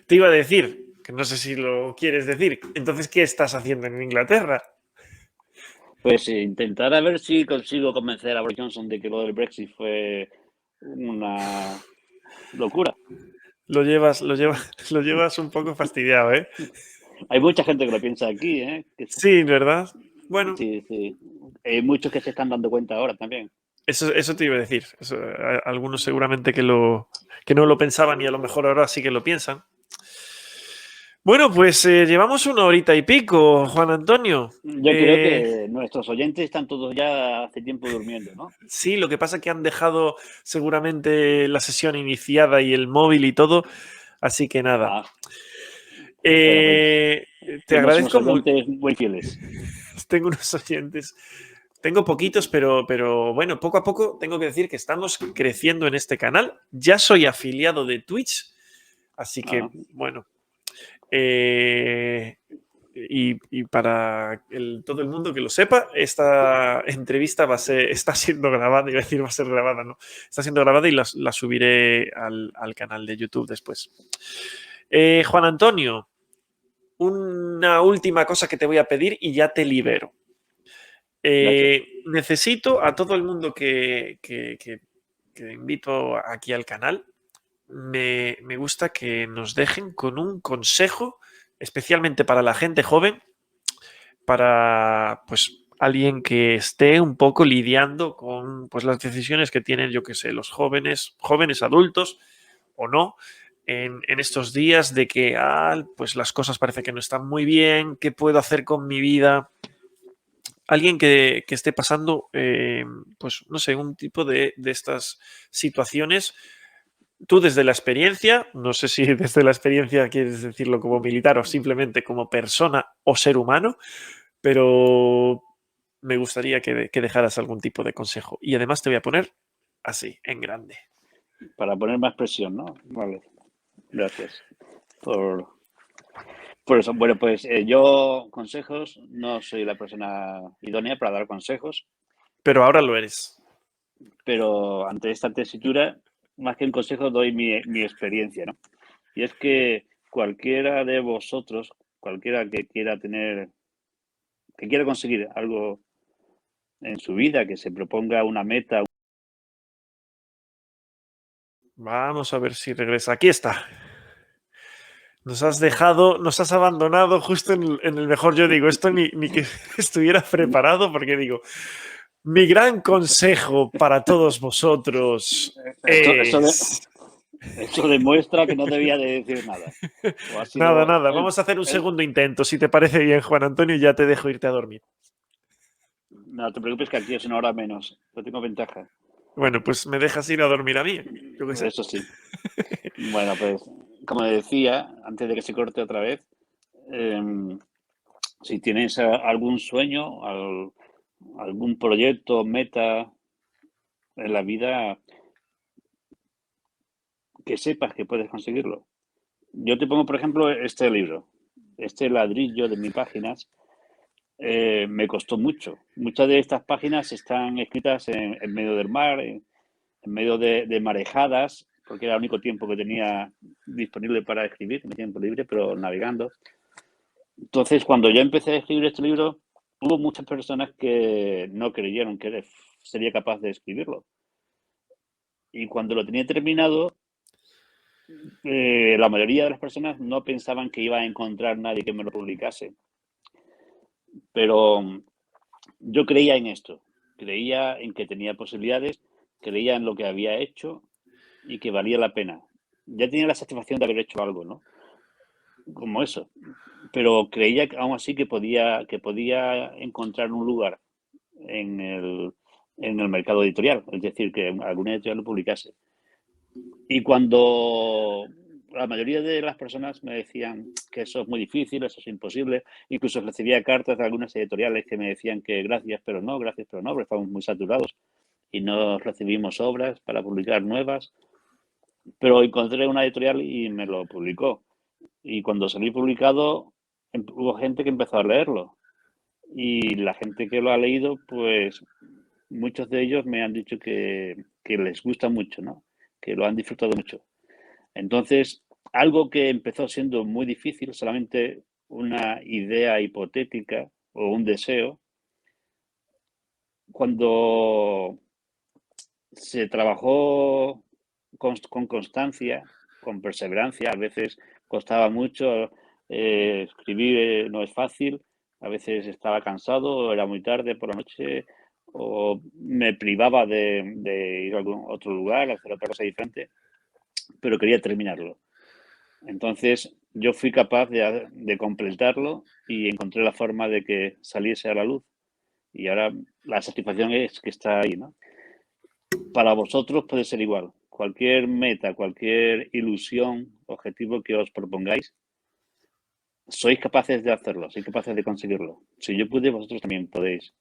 S3: Te iba a decir, que no sé si lo quieres decir, entonces, ¿qué estás haciendo en Inglaterra?
S2: Pues intentar a ver si consigo convencer a Boris Johnson de que lo del Brexit fue una locura.
S3: Lo llevas un poco fastidiado, ¿eh?
S2: Hay mucha gente que lo piensa aquí, ¿eh?
S3: Sí, ¿verdad? Bueno,
S2: Sí, sí. Hay muchos que se están dando cuenta ahora también.
S3: eso te iba a decir. Algunos seguramente que no lo pensaban y a lo mejor ahora sí que lo piensan. Bueno, pues llevamos 1 horita y pico, Juan Antonio.
S2: Yo creo que nuestros oyentes están todos ya hace tiempo durmiendo, ¿no?
S3: Sí, lo que pasa es que han dejado seguramente la sesión iniciada y el móvil y todo, así que nada.
S2: Ah, bueno, pues
S3: Te
S2: tienes unos
S3: agradezco mucho.
S2: oyentes muy fieles.
S3: Tengo unos oyentes. Tengo poquitos, pero bueno, poco a poco tengo que decir que estamos creciendo en este canal. Ya soy afiliado de Twitch, así que
S2: Ah,
S3: bueno. Y para todo el mundo que lo sepa, esta entrevista está siendo grabada, iba a decir va a ser grabada, ¿no? Está siendo grabada y la subiré al canal de YouTube después. Juan Antonio, una última cosa que te voy a pedir y ya te libero.
S2: gracias.
S3: Necesito a todo el mundo que invito aquí al canal, me gusta que nos dejen con un consejo, especialmente para la gente joven, para pues alguien que esté un poco lidiando con pues, las decisiones que tienen, yo que sé, los jóvenes adultos o no, en estos días de que pues las cosas parece que no están muy bien, ¿qué puedo hacer con mi vida? Alguien que esté pasando, pues no sé, un tipo de estas situaciones. Tú desde la experiencia, no sé si desde la experiencia quieres decirlo como militar o simplemente como persona o ser humano, pero me gustaría que dejaras algún tipo de consejo. Y además te voy a poner así, en grande.
S2: Para poner más presión, ¿no? Vale, gracias por eso. Bueno, pues yo consejos, no soy la persona idónea para dar consejos,
S3: Pero ahora lo eres.
S2: pero ante esta tesitura, más que un consejo, doy mi experiencia, ¿no? Y es que cualquiera de vosotros, cualquiera que quiera conseguir algo en su vida, que se proponga una meta.
S3: Vamos a ver si regresa. Aquí está. Nos has dejado, nos has abandonado justo en el mejor. Yo digo, esto ni que estuviera preparado, porque digo, mi gran consejo para todos vosotros
S2: Eso,
S3: es...
S2: eso demuestra que no debía de decir nada. O ha
S3: Nada,
S2: sido
S3: nada. Vamos a hacer un segundo intento, si te parece bien, Juan Antonio, y ya te dejo irte a dormir.
S2: No te preocupes que aquí es una hora menos. Yo tengo ventaja.
S3: Bueno, pues me dejas ir a dormir a mí. Yo qué sé.
S2: Eso sí. Bueno, pues como decía, antes de que se corte otra vez, si tienes algún sueño, algún proyecto, meta en la vida, que sepas que puedes conseguirlo. Yo te pongo, por ejemplo, este libro, este ladrillo de mis páginas. Me costó mucho. Muchas de estas páginas están escritas en medio del mar, en medio de marejadas, porque era el único tiempo que tenía disponible para escribir, mi tiempo libre, pero navegando. Entonces, cuando yo empecé a escribir este libro, hubo muchas personas que no creyeron que sería capaz de escribirlo. Y cuando lo tenía terminado, la mayoría de las personas no pensaban que iba a encontrar nadie que me lo publicase. Pero yo creía en esto, creía en que tenía posibilidades, creía en lo que había hecho y que valía la pena. Ya tenía la satisfacción de haber hecho algo, ¿no? Como eso. Pero creía aún así que podía encontrar un lugar en el mercado editorial, es decir, que alguna editorial lo publicase. Y cuando la mayoría de las personas me decían que eso es muy difícil, eso es imposible, incluso recibía cartas de algunas editoriales que me decían que gracias, pero no, porque estamos muy saturados y no recibimos obras para publicar nuevas. Pero encontré una editorial y me lo publicó. Y cuando salí publicado, hubo gente que empezó a leerlo. Y la gente que lo ha leído, pues muchos de ellos me han dicho que les gusta mucho, ¿no? Que lo han disfrutado mucho. Entonces, algo que empezó siendo muy difícil, solamente una idea hipotética o un deseo, cuando se trabajó con constancia, con perseverancia, a veces costaba mucho, escribir no es fácil, a veces estaba cansado, o era muy tarde por la noche, o me privaba de ir a algún otro lugar, a hacer otra cosa diferente, pero quería terminarlo. Entonces yo fui capaz de completarlo y encontré la forma de que saliese a la luz. Y ahora la satisfacción es que está ahí, ¿no? Para vosotros puede ser igual. Cualquier meta, cualquier ilusión, objetivo que os propongáis, sois capaces de hacerlo, sois capaces de conseguirlo. Si yo pude, vosotros también podéis.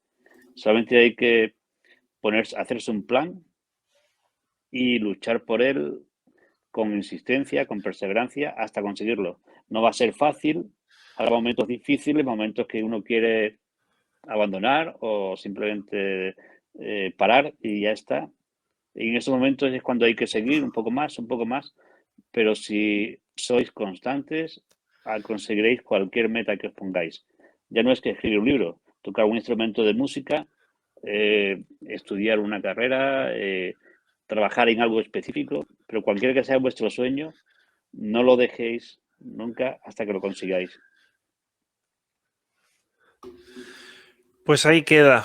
S2: Solamente hay que hacerse un plan y luchar por él con insistencia, con perseverancia, hasta conseguirlo. No va a ser fácil, habrá momentos difíciles, momentos que uno quiere abandonar o simplemente parar y ya está. Y en esos momentos es cuando hay que seguir un poco más, pero si sois constantes, conseguiréis cualquier meta que os pongáis. Ya no es que escribir un libro, tocar un instrumento de música, estudiar una carrera, trabajar en algo específico, pero cualquiera que sea vuestro sueño, no lo dejéis nunca hasta que lo consigáis.
S3: Pues ahí queda.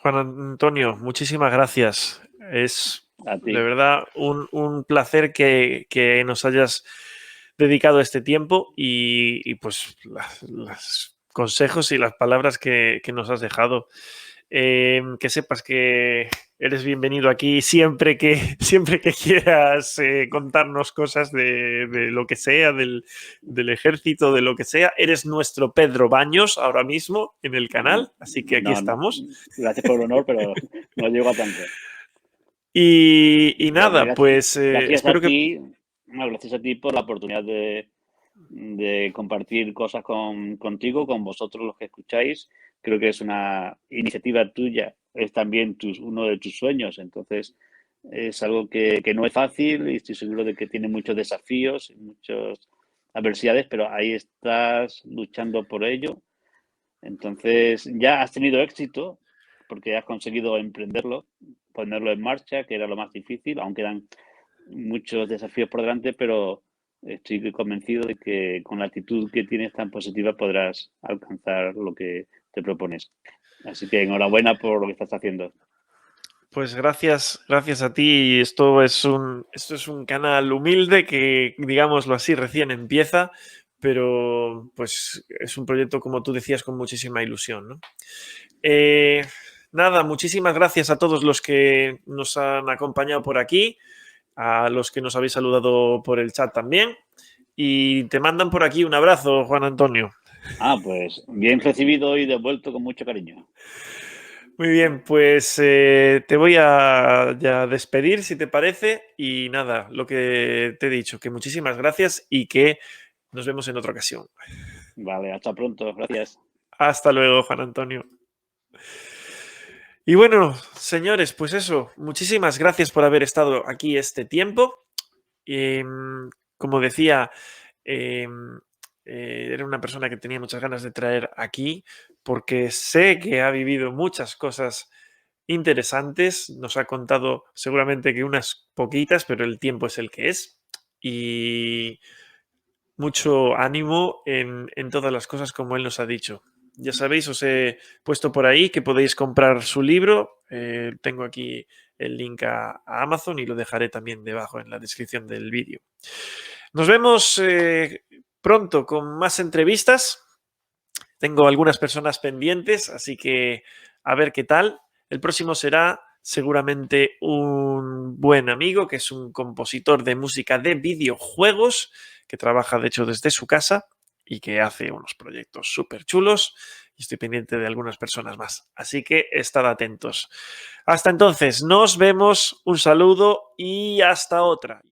S3: Juan Antonio, muchísimas gracias. Es
S2: A ti.
S3: de verdad un placer que nos hayas dedicado este tiempo y pues los consejos y las palabras que nos has dejado. Que sepas que eres bienvenido aquí siempre que quieras contarnos cosas de lo que sea, del ejército, de lo que sea. Eres nuestro Pedro Baños ahora mismo en el canal, así que aquí
S2: No,
S3: estamos.
S2: gracias por el honor, pero no llego a tanto.
S3: Y nada,
S2: Gracias,
S3: pues
S2: gracias
S3: espero
S2: a
S3: que...
S2: ti, no, gracias a ti por la oportunidad de compartir cosas contigo, con vosotros los que escucháis. Creo que es una iniciativa tuya, es también uno de tus sueños, entonces es algo que no es fácil y estoy seguro de que tiene muchos desafíos, muchas adversidades, pero ahí estás luchando por ello. Entonces ya has tenido éxito porque has conseguido emprenderlo, ponerlo en marcha, que era lo más difícil, aunque quedan muchos desafíos por delante, pero estoy convencido de que con la actitud que tienes tan positiva podrás alcanzar lo que te propones. Así que enhorabuena por lo que estás haciendo.
S3: Pues gracias a ti. Esto es un canal humilde que, digámoslo así, recién empieza, pero pues es un proyecto, como tú decías, con muchísima ilusión, ¿no? Nada, muchísimas gracias a todos los que nos han acompañado por aquí, a los que nos habéis saludado por el chat también, y te mandan por aquí un abrazo, Juan Antonio.
S2: Pues bien recibido y devuelto con mucho cariño.
S3: Muy bien, pues te voy a ya despedir, si te parece, y nada, lo que te he dicho, que muchísimas gracias y que nos vemos en otra ocasión.
S2: Vale, hasta pronto, gracias.
S3: Hasta luego, Juan Antonio. Y bueno, señores, pues eso, muchísimas gracias por haber estado aquí este tiempo. Como decía, era una persona que tenía muchas ganas de traer aquí porque sé que ha vivido muchas cosas interesantes. Nos ha contado seguramente que unas poquitas, pero el tiempo es el que es. Y mucho ánimo en todas las cosas como él nos ha dicho. Ya sabéis, os he puesto por ahí que podéis comprar su libro. Tengo aquí el link a Amazon y lo dejaré también debajo en la descripción del vídeo. Nos vemos pronto con más entrevistas. Tengo algunas personas pendientes, así que a ver qué tal. El próximo será seguramente un buen amigo, que es un compositor de música de videojuegos, que trabaja de hecho desde su casa y que hace unos proyectos súper chulos. Y estoy pendiente de algunas personas más. Así que estad atentos. Hasta entonces, nos vemos, un saludo y hasta otra.